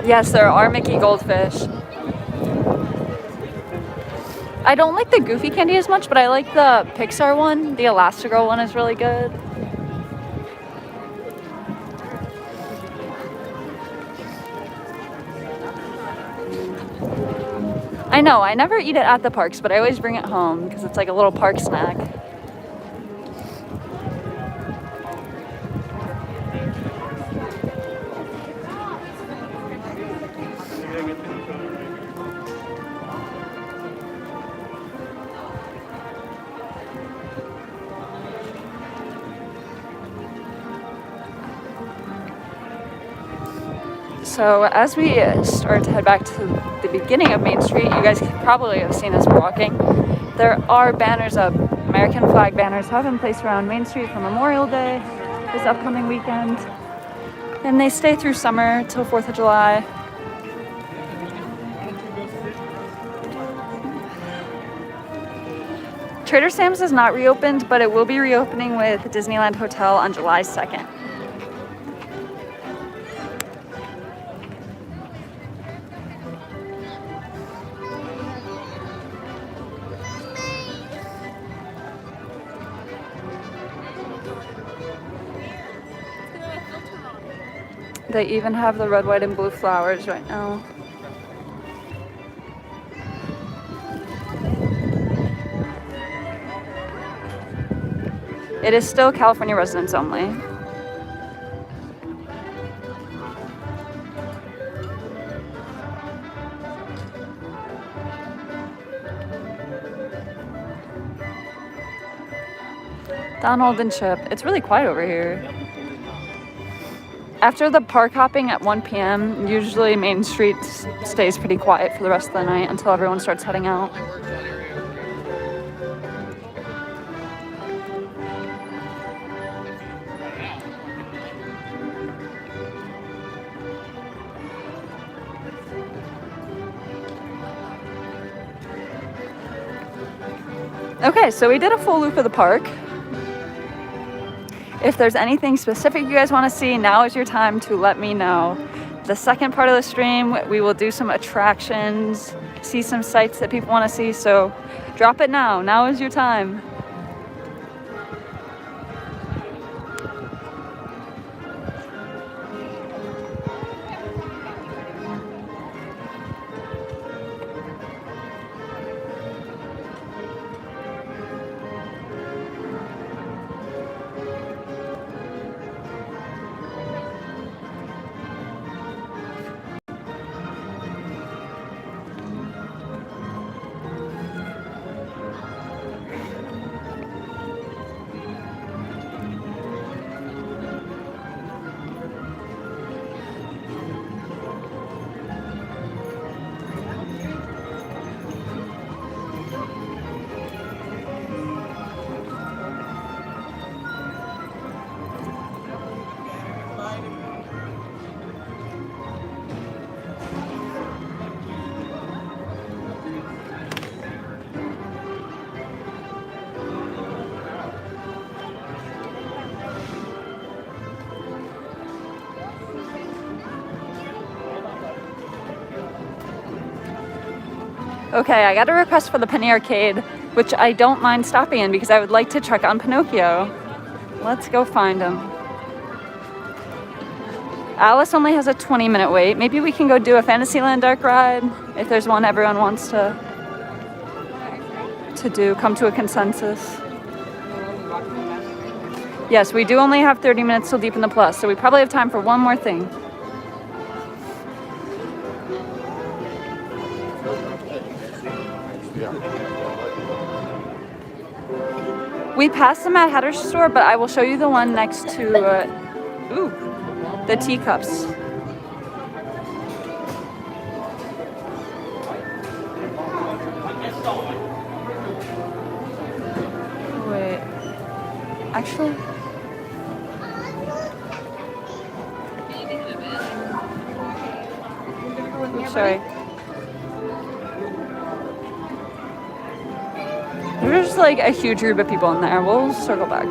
Yes, there are Mickey goldfish. I don't like the Goofy candy as much, but I like the Pixar one. The Elastigirl one is really good. I know, I never eat it at the parks, but I always bring it home because it's like a little park snack. So as we start to head back to the beginning of Main Street, you guys probably have seen us walking. There are banners up. American flag banners have been placed around Main Street for Memorial Day this upcoming weekend. And they stay through summer till 4th of July. Trader Sam's is not reopened, but it will be reopening with Disneyland Hotel on July 2nd. They even have the red, white, and blue flowers right now. It is still California residents only. Donald and Chip. It's really quiet over here. After the park hopping at 1 p.m., usually Main Street stays pretty quiet for the rest of the night until everyone starts heading out. Okay, so we did a full loop of the park. If there's anything specific you guys want to see, now is your time to let me know. The second part of the stream, we will do some attractions, see some sights that people want to see, so drop it now. Now is your time. Okay, I got a request for the Penny Arcade, which I don't mind stopping in because I would like to check on Pinocchio. Let's go find him. Alice only has a 20-minute wait. Maybe we can go do a Fantasyland dark ride if there's one everyone wants to do, come to a consensus. Yes, we do only have 30 minutes till Deep in the Plus, so we probably have time for one more thing. We passed the Mad Hatter's store, but I will show you the one next to, the teacups. Wait, actually, oops, sorry. There's like a huge group of people in there. We'll circle back.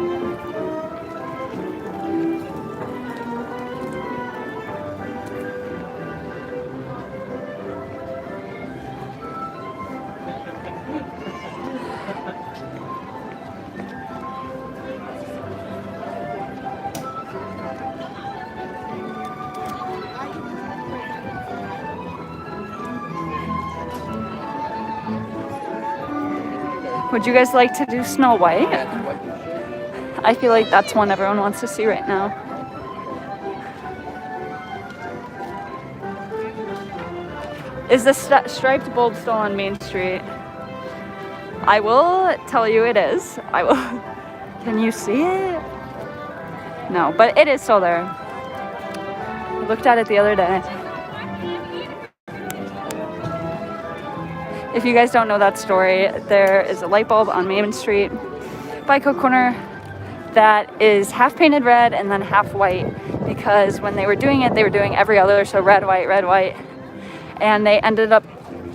Would you guys like to do Snow White? I feel like that's one everyone wants to see right now. Is the striped bulb still on Main Street? I will tell you it is. I will. Can you see it? No, but it is still there. I looked at it the other day. If you guys don't know that story, there is a light bulb on Main Street by Coke Corner that is half painted red and then half white, because when they were doing it, they were doing every other, so red, white, and they ended up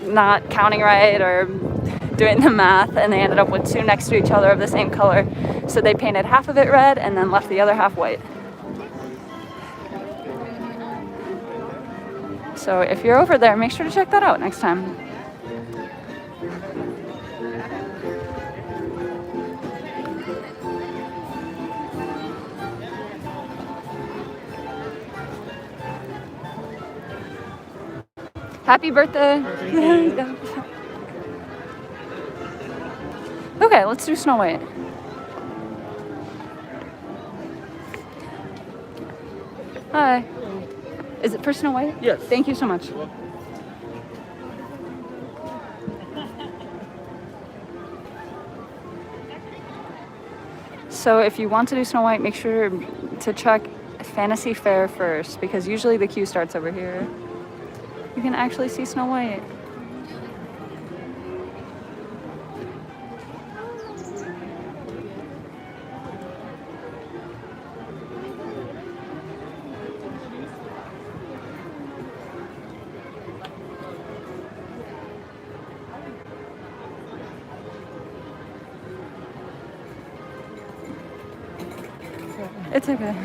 not counting right or doing the math, and they ended up with two next to each other of the same color. So they painted half of it red and then left the other half white. So if you're over there, make sure to check that out next time. Happy birthday. Okay, let's do Snow White. Hi. Is it for Snow White?
Yes.
Thank you so much. So if you want to do Snow White, make sure to check Fantasy Fair first, because usually the queue starts over here. You can actually see Snow White. It's okay.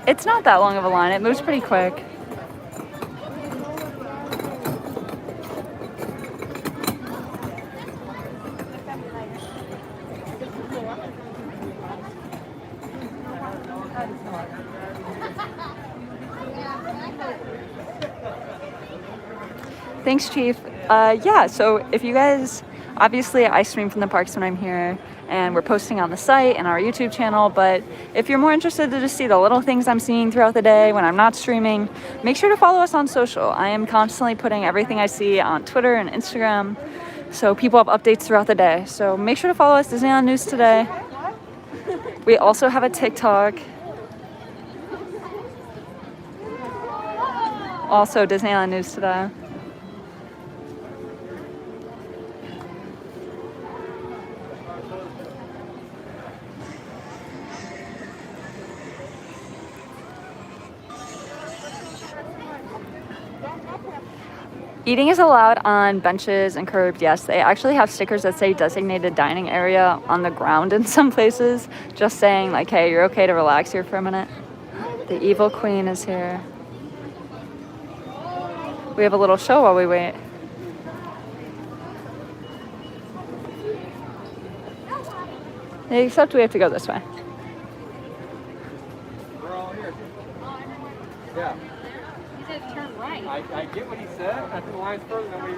It's not that long of a line. It moves pretty quick. Thanks, Chief. Yeah, so if you guys, obviously I stream from the parks when I'm here, and we're posting on the site and our YouTube channel, but if you're more interested to just see the little things I'm seeing throughout the day when I'm not streaming, make sure to follow us on social. I am constantly putting everything I see on Twitter and Instagram, so people have updates throughout the day. So make sure to follow us, Disneyland News Today. We also have a TikTok. Also Disneyland News Today. Eating is allowed on benches and curbs, yes. They actually have stickers that say designated dining area on the ground in some places, just saying like, hey, you're okay to relax here for a minute. The Evil Queen is here. We have a little show while we wait. Except we have to go this way.
We're all here. Yeah.
He said turn right.
I get what he said. I think the line's further than we.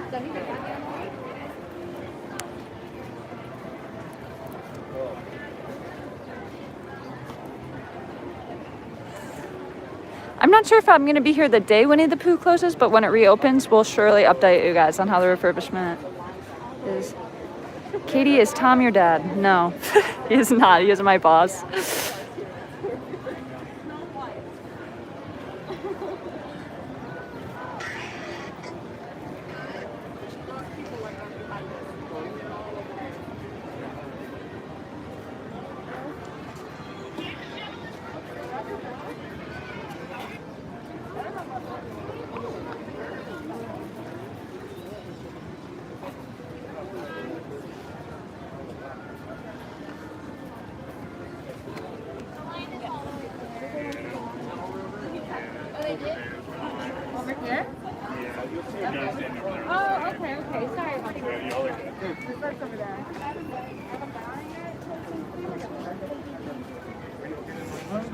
I'm not sure if I'm going to be here the day Winnie the Pooh closes, but when it reopens, we'll surely update you guys on how the refurbishment is. Katie, is Tom your dad? No, he is not. He is my boss.
Over here? Oh, okay, okay. Sorry about that. The first over there.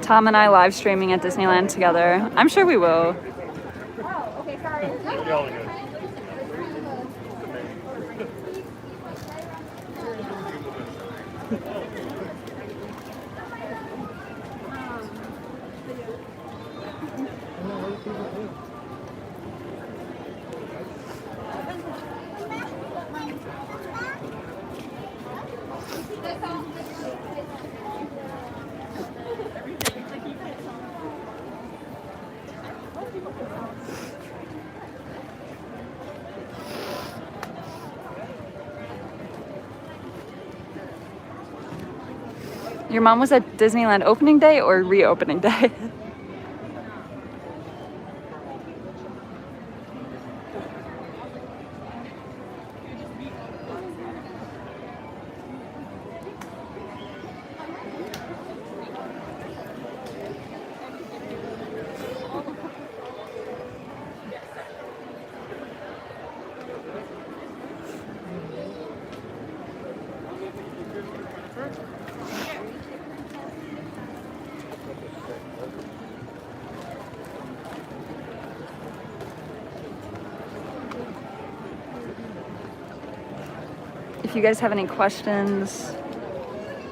Tom and I live streaming at Disneyland together. I'm sure we will.
Oh, okay, sorry.
Your mom was at Disneyland opening day or reopening day? If you guys have any questions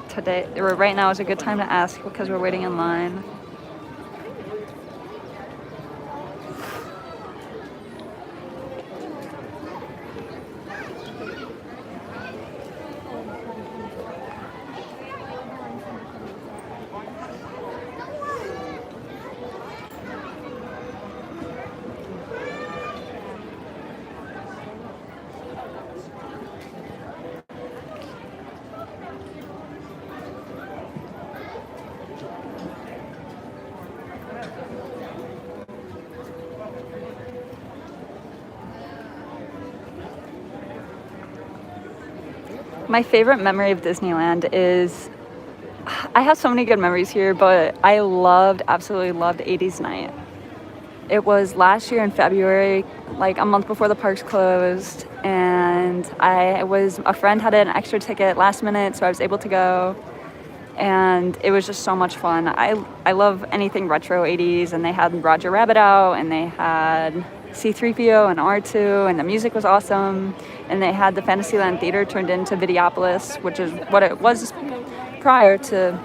today, or right now is a good time to ask because we're waiting in line. My favorite memory of Disneyland is, I have so many good memories here, but I absolutely loved 80s night. It was last year in February, like a month before the parks closed, and a friend had an extra ticket last minute, so I was able to go, and it was just so much fun. I love anything retro 80s, and they had Roger Rabbit out, and they had C-3PO and R2, and the music was awesome, and they had the Fantasyland Theater turned into Videopolis, which is what it was prior to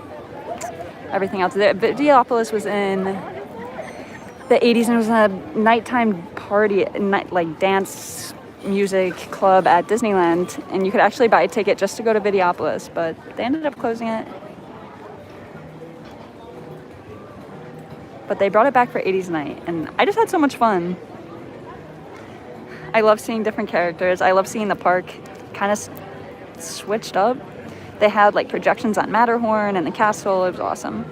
everything else. Videopolis was in the 80s, and it was a nighttime party, like dance music club at Disneyland, and you could actually buy a ticket just to go to Videopolis, but they ended up closing it. But they brought it back for 80s night, and I just had so much fun. I love seeing different characters. I love seeing the park kind of switched up. They had like projections on Matterhorn and the castle. It was awesome.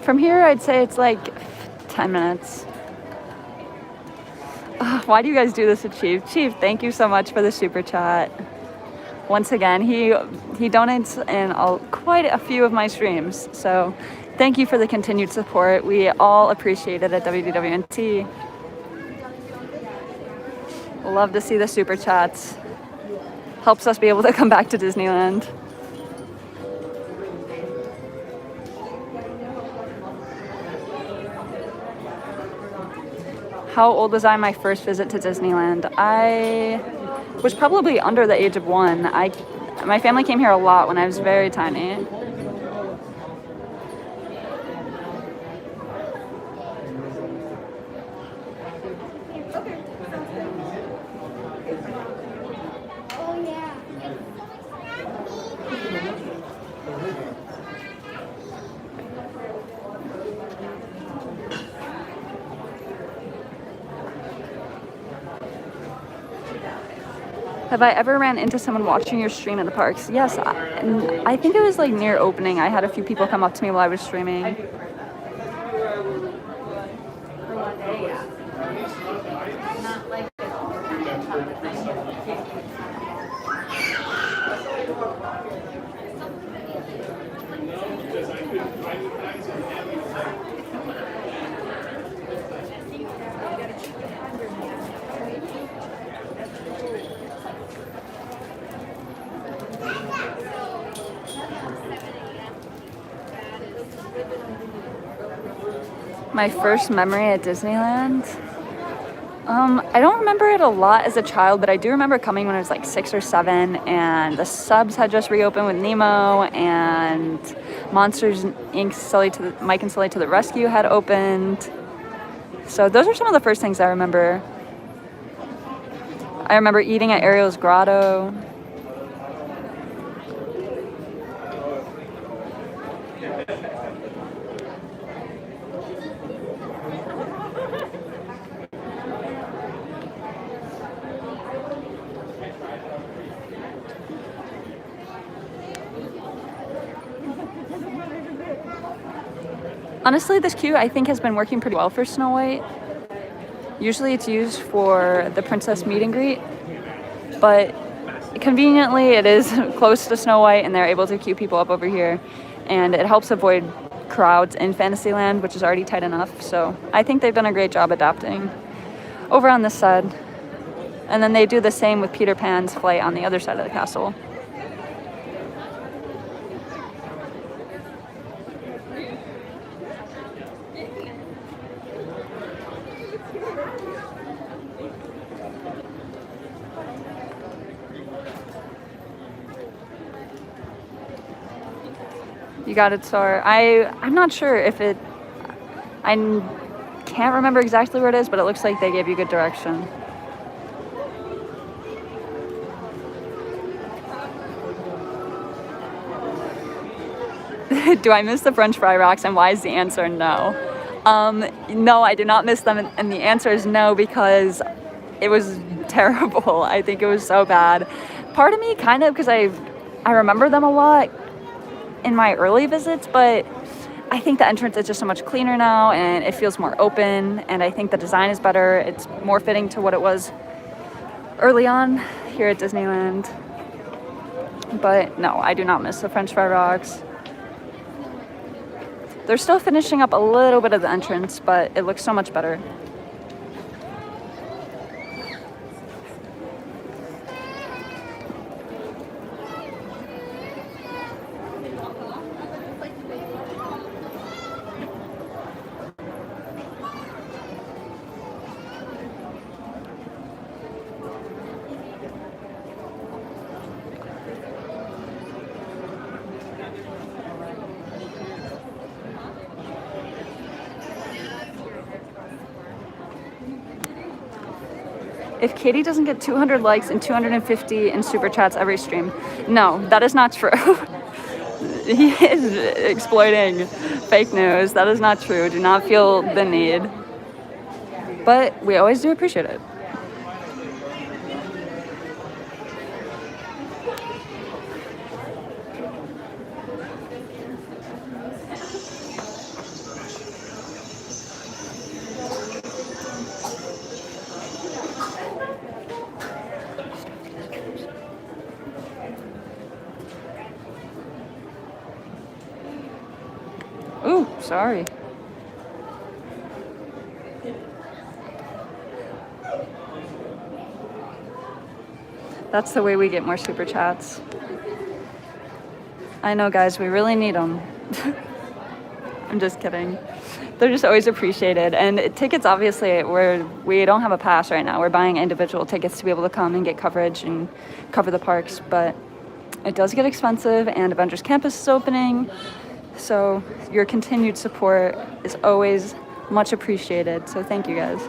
From here, I'd say it's like 10 minutes. Why do you guys do this to Chief? Chief, thank you so much for the super chat. Once again, he donates in quite a few of my streams. So thank you for the continued support. We all appreciate it at WDWNT. Love to see the super chats. Helps us be able to come back to Disneyland. How old was I my first visit to Disneyland? I was probably under the age of 1. My family came here a lot when I was very tiny.
Oh, yeah.
Have I ever ran into someone watching your stream at the parks? Yes, I think it was like near opening. I had a few people come up to me while I was streaming. My first memory at Disneyland? I don't remember it a lot as a child, but I do remember coming when I was like 6 or 7, and the subs had just reopened with NuiMo, and Monsters Inc. Mike and Sully to the Rescue had opened. So those are some of the first things I remember. I remember eating at Ariel's Grotto. Honestly, this queue I think has been working pretty well for Snow White. Usually it's used for the princess meet and greet, but conveniently it is close to Snow White and they're able to queue people up over here, and it helps avoid crowds in Fantasyland, which is already tight enough. So I think they've done a great job adapting over on this side. And then they do the same with Peter Pan's flight on the other side of the castle. You got it, Star. I'm not sure if it... Can't remember exactly where it is, but it looks like they gave you good direction. Do I miss the French fry rocks, and why is the answer no? No, I do not miss them, and the answer is no because it was terrible. I think it was so bad. Part of me kind of, because I remember them a lot in my early visits, but I think the entrance is just so much cleaner now, and it feels more open, and I think the design is better. It's more fitting to what it was early on here at Disneyland. But no, I do not miss the French fry rocks. They're still finishing up a little bit of the entrance, but it looks so much better. If Katie doesn't get 200 likes and 250 in super chats every stream, no, that is not true. He is exploiting fake news. That is not true. Do not feel the need. But we always do appreciate it. Ooh, sorry. That's the way we get more super chats. I know, guys, we really need them. I'm just kidding. They're just always appreciated. And tickets, obviously, we don't have a pass right now. We're buying individual tickets to be able to come and get coverage and cover the parks. But it does get expensive, and Avengers Campus is opening. So your continued support is always much appreciated. So thank you, guys.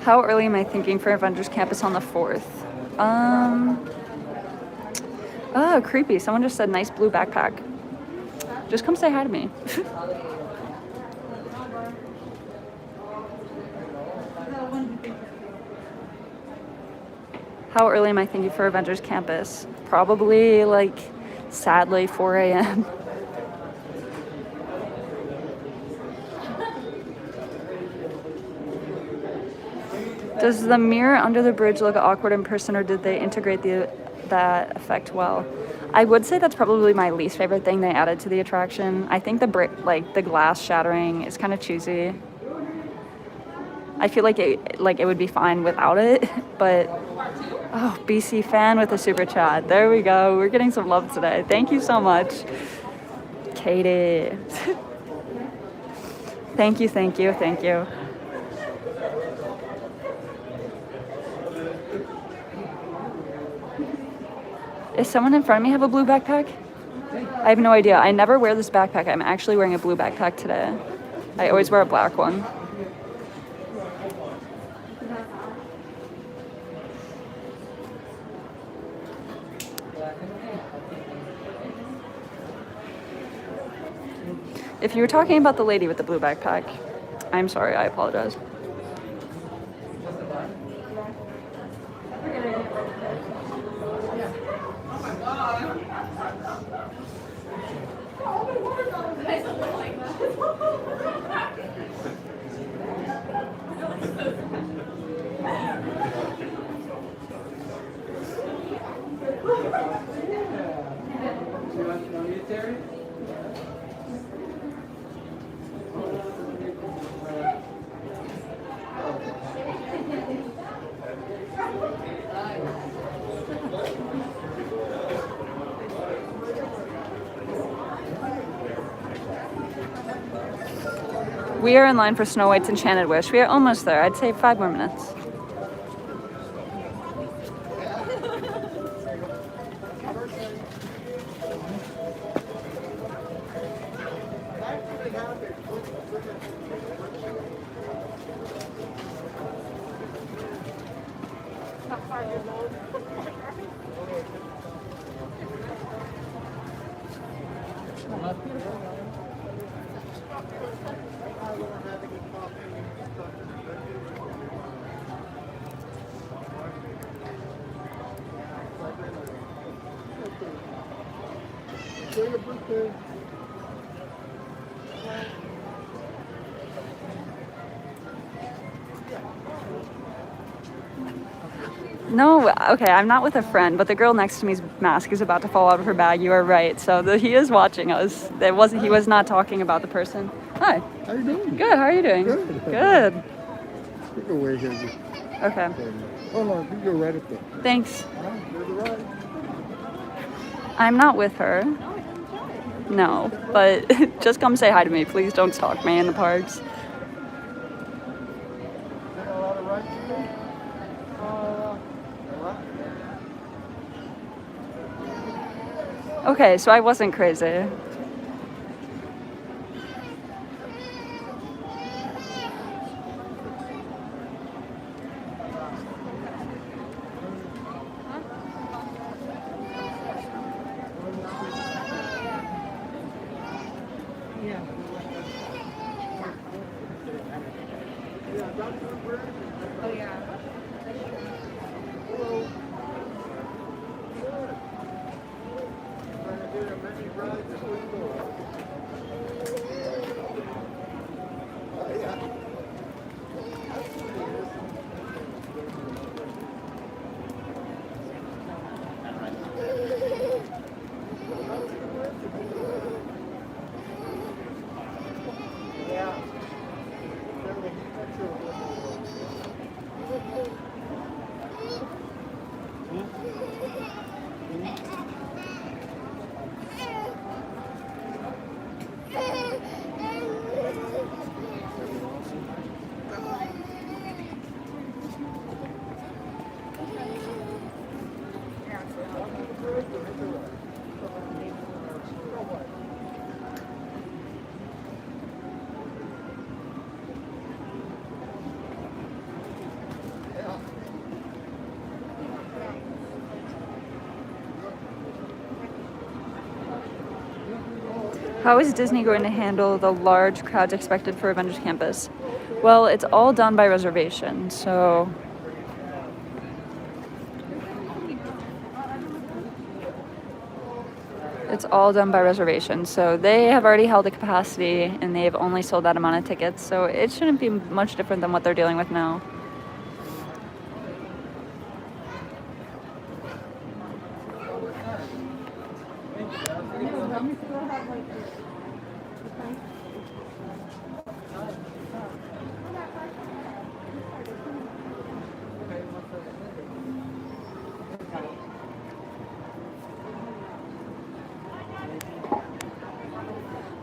How early am I thinking for Avengers Campus on the 4th? Oh, creepy. Someone just said nice blue backpack. Just come say hi to me. How early am I thinking for Avengers Campus? Probably, like, sadly, 4 a.m. Does the mirror under the bridge look awkward in person, or did they integrate that effect well? I would say that's probably my least favorite thing they added to the attraction. I think the glass shattering is kind of cheesy. I feel like it would be fine without it, but oh, BC fan with a super chat. There we go. We're getting some love today. Thank you so much, Katie. Thank you, thank you, thank you. Does someone in front of me have a blue backpack? I have no idea. I never wear this backpack. I'm actually wearing a blue backpack today. I always wear a black one. If you were talking about the lady with the blue backpack, I'm sorry, I apologize. We are in line for Snow White's Enchanted Wish. We are almost there. I'd say 5 more minutes. No, okay, I'm not with a friend, but the girl next to me's mask is about to fall out of her bag. You are right. So he is watching us. He was not talking about the person. Hi.
How you doing?
Good. How are you doing?
Good.
Good.
You go way here.
Okay.
Hold on, you go right up there.
Thanks.
There's a ride.
I'm not with her. No, but just come say hi to me. Please don't stalk me in the parks.
Is there a lot of rides to do?
Okay, so I wasn't crazy.
Oh yeah. How is Disney going to handle the large crowds expected for Avengers Campus? Well, it's all done by reservation, so... It's all done by reservation, so they have already held a capacity and they've only sold that amount of tickets, so it shouldn't be much different than what they're dealing with now.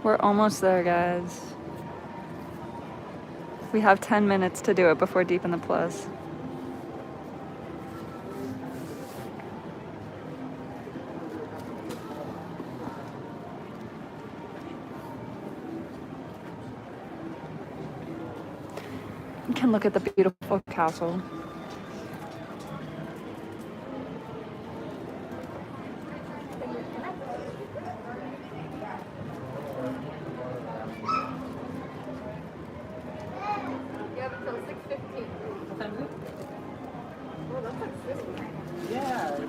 We're almost there, guys. We have 10 minutes to do it before Deep in the Plus. You can look at the beautiful castle.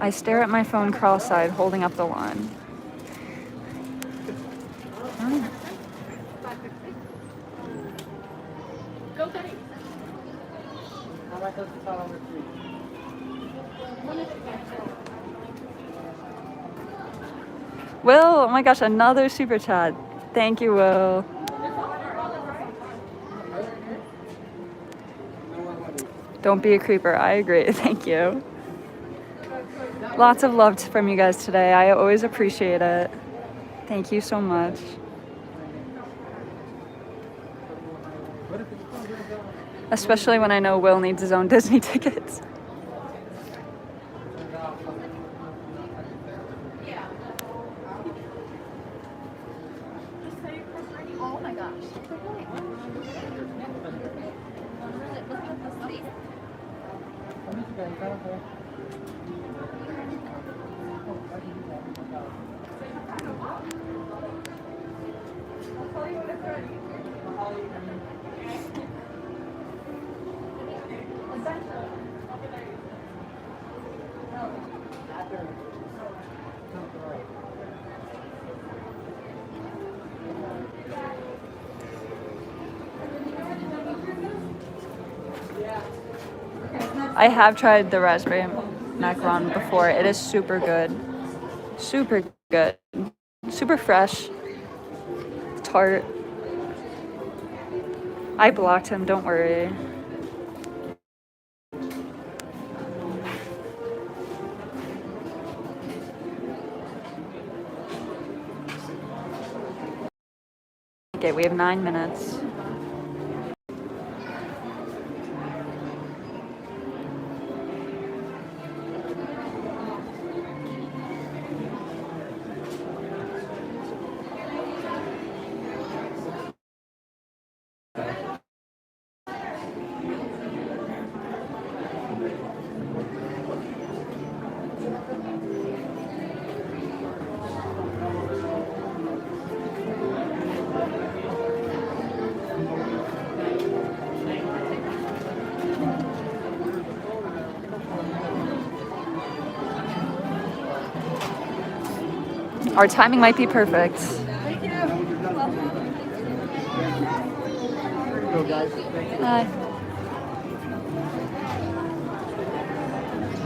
I stare at my phone cross-eyed, holding up the line. Go, Betty.
Will, oh my gosh, another super chat. Thank you, Will. Don't be a creeper. I agree. Thank you. Lots of love from you guys today. I always appreciate it. Thank you so much. Especially when I know Will needs his own Disney tickets.
Oh my gosh.
I have tried the raspberry macaron before. It is super good. Super good. Super fresh. Tart. I blocked him, don't worry. Okay, we have 9 minutes. Our timing might be perfect.
Thank you.
Go, guys.
Hi.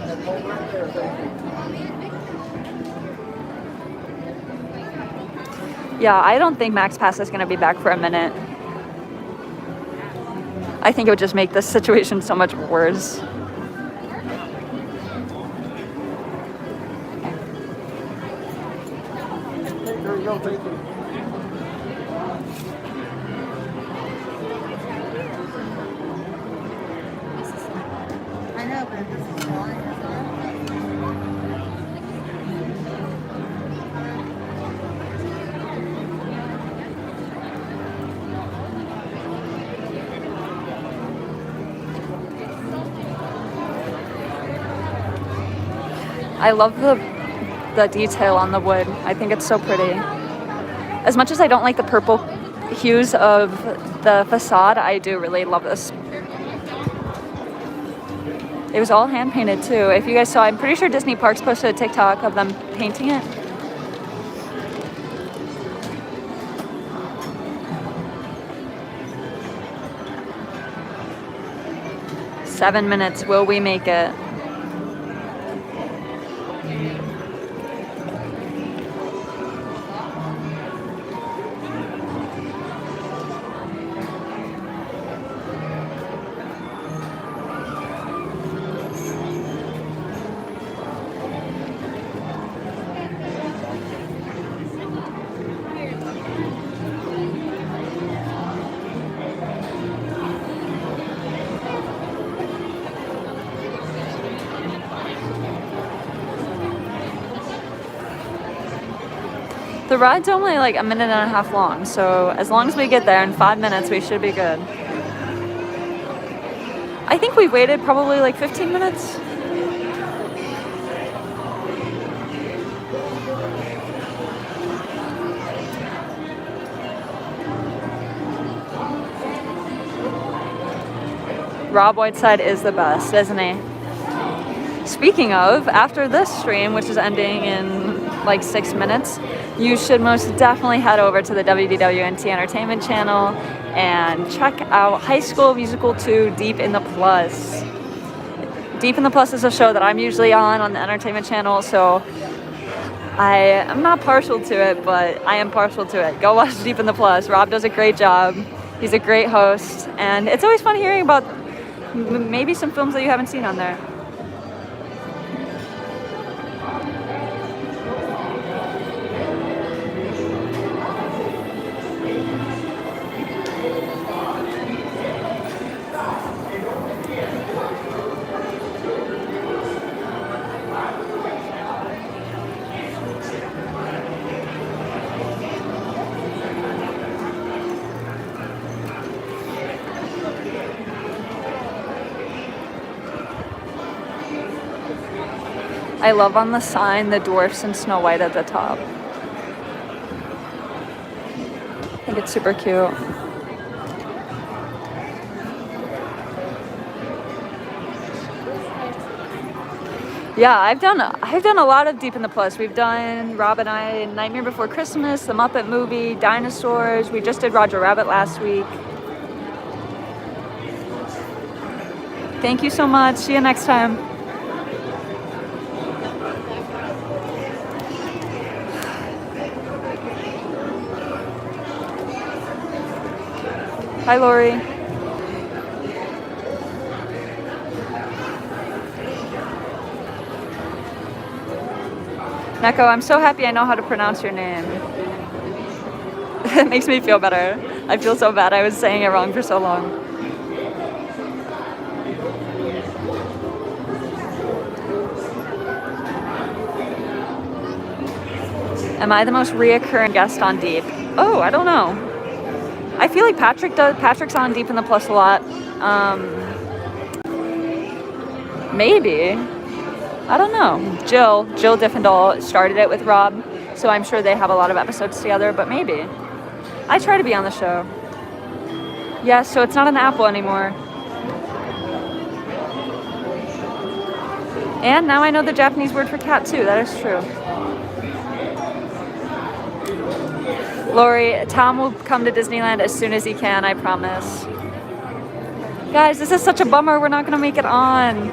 That pole right there, thank you.
Yeah, I don't think Max Pass is going to be back for a minute. I think it would just make this situation so much worse.
There you go, thank you.
I know, but this is fine.
I love the detail on the wood. I think it's so pretty. As much as I don't like the purple hues of the facade, I do really love this. It was all hand painted too. If you guys saw, I'm pretty sure Disney Parks posted a TikTok of them painting it. "7 minutes, will we make it?" The ride's only like a minute and a half long, so as long as we get there in 5 minutes, we should be good. I think we waited probably like 15 minutes. Rob Whiteside is the best, isn't he? Speaking of, after this stream, which is ending in like 6 minutes, you should most definitely head over to the WDWNT Entertainment channel and check out High School Musical 2 Deep in the Plus. Deep in the Plus is a show that I'm usually on the entertainment channel, so I am not partial to it, but I am partial to it. Go watch Deep in the Plus. Rob does a great job. He's a great host, and it's always fun hearing about maybe some films that you haven't seen on there. I love on the sign the dwarfs and Snow White at the top. I think it's super cute. Yeah, I've done a lot of Deep in the Plus. We've done, Rob and I, Nightmare Before Christmas, The Muppet Movie, Dinosaurs. We just did Roger Rabbit last week. Thank you so much. See you next time. Hi, Lori. Neko, I'm so happy I know how to pronounce your name. It makes me feel better. I feel so bad I was saying it wrong for so long. Am I the most reoccurring guest on Deep? Oh, I don't know. I feel like Patrick's on Deep in the Plus a lot. Maybe. I don't know. Jill Diffendahl started it with Rob, so I'm sure they have a lot of episodes together, but maybe. I try to be on the show. Yeah, so it's not an apple anymore. And now I know the Japanese word for cat too, that is true. Lori, Tom will come to Disneyland as soon as he can, I promise. Guys, this is such a bummer. We're not going to make it on.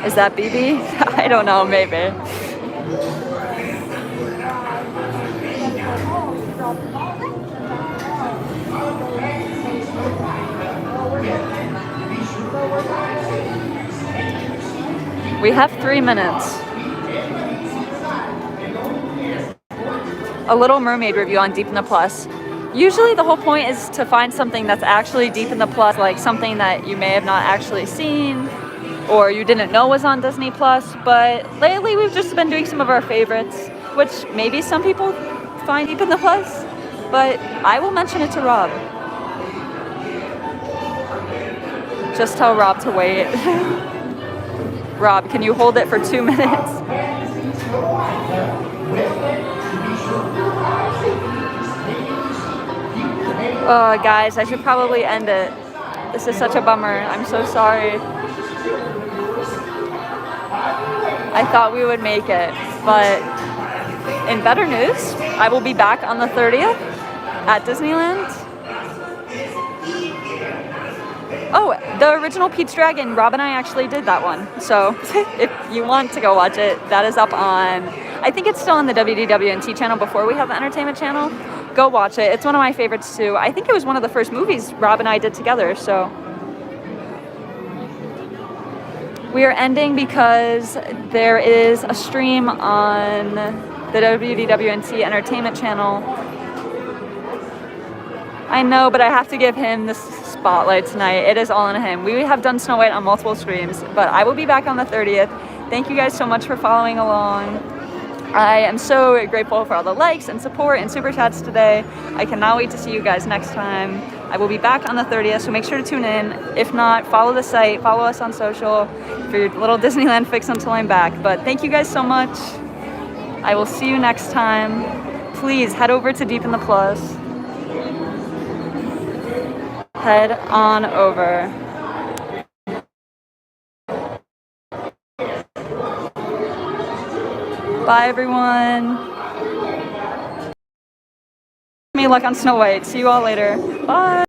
Is that BB? I don't know, maybe. We have 3 minutes. A Little Mermaid review on Deep in the Plus. Usually the whole point is to find something that's actually Deep in the Plus, like something that you may have not actually seen or you didn't know was on Disney Plus, but lately we've just been doing some of our favorites, which maybe some people find Deep in the Plus, but I will mention it to Rob. Just tell Rob to wait. Rob, can you hold it for 2 minutes? Oh, guys, I should probably end it. This is such a bummer. I'm so sorry. I thought we would make it, but in better news, I will be back on the 30th at Disneyland. Oh, the original Pete's Dragon, Rob and I actually did that one. So if you want to go watch it, that is up on, I think it's still on the WDWNT channel before we have the entertainment channel. Go watch it. It's one of my favorites too. I think it was one of the first movies Rob and I did together, so. We are ending because there is a stream on the WDWNT entertainment channel. I know, but I have to give him the spotlight tonight. It is all on him. We have done Snow White on multiple streams, but I will be back on the 30th. Thank you guys so much for following along. I am so grateful for all the likes and support and super chats today. I cannot wait to see you guys next time. I will be back on the 30th, so make sure to tune in. If not, follow the site, follow us on social for your little Disneyland fix until I'm back. But thank you guys so much. I will see you next time. Please head over to Deep in the Plus. Head on over. Bye, everyone. Me luck on Snow White. See you all later. Bye.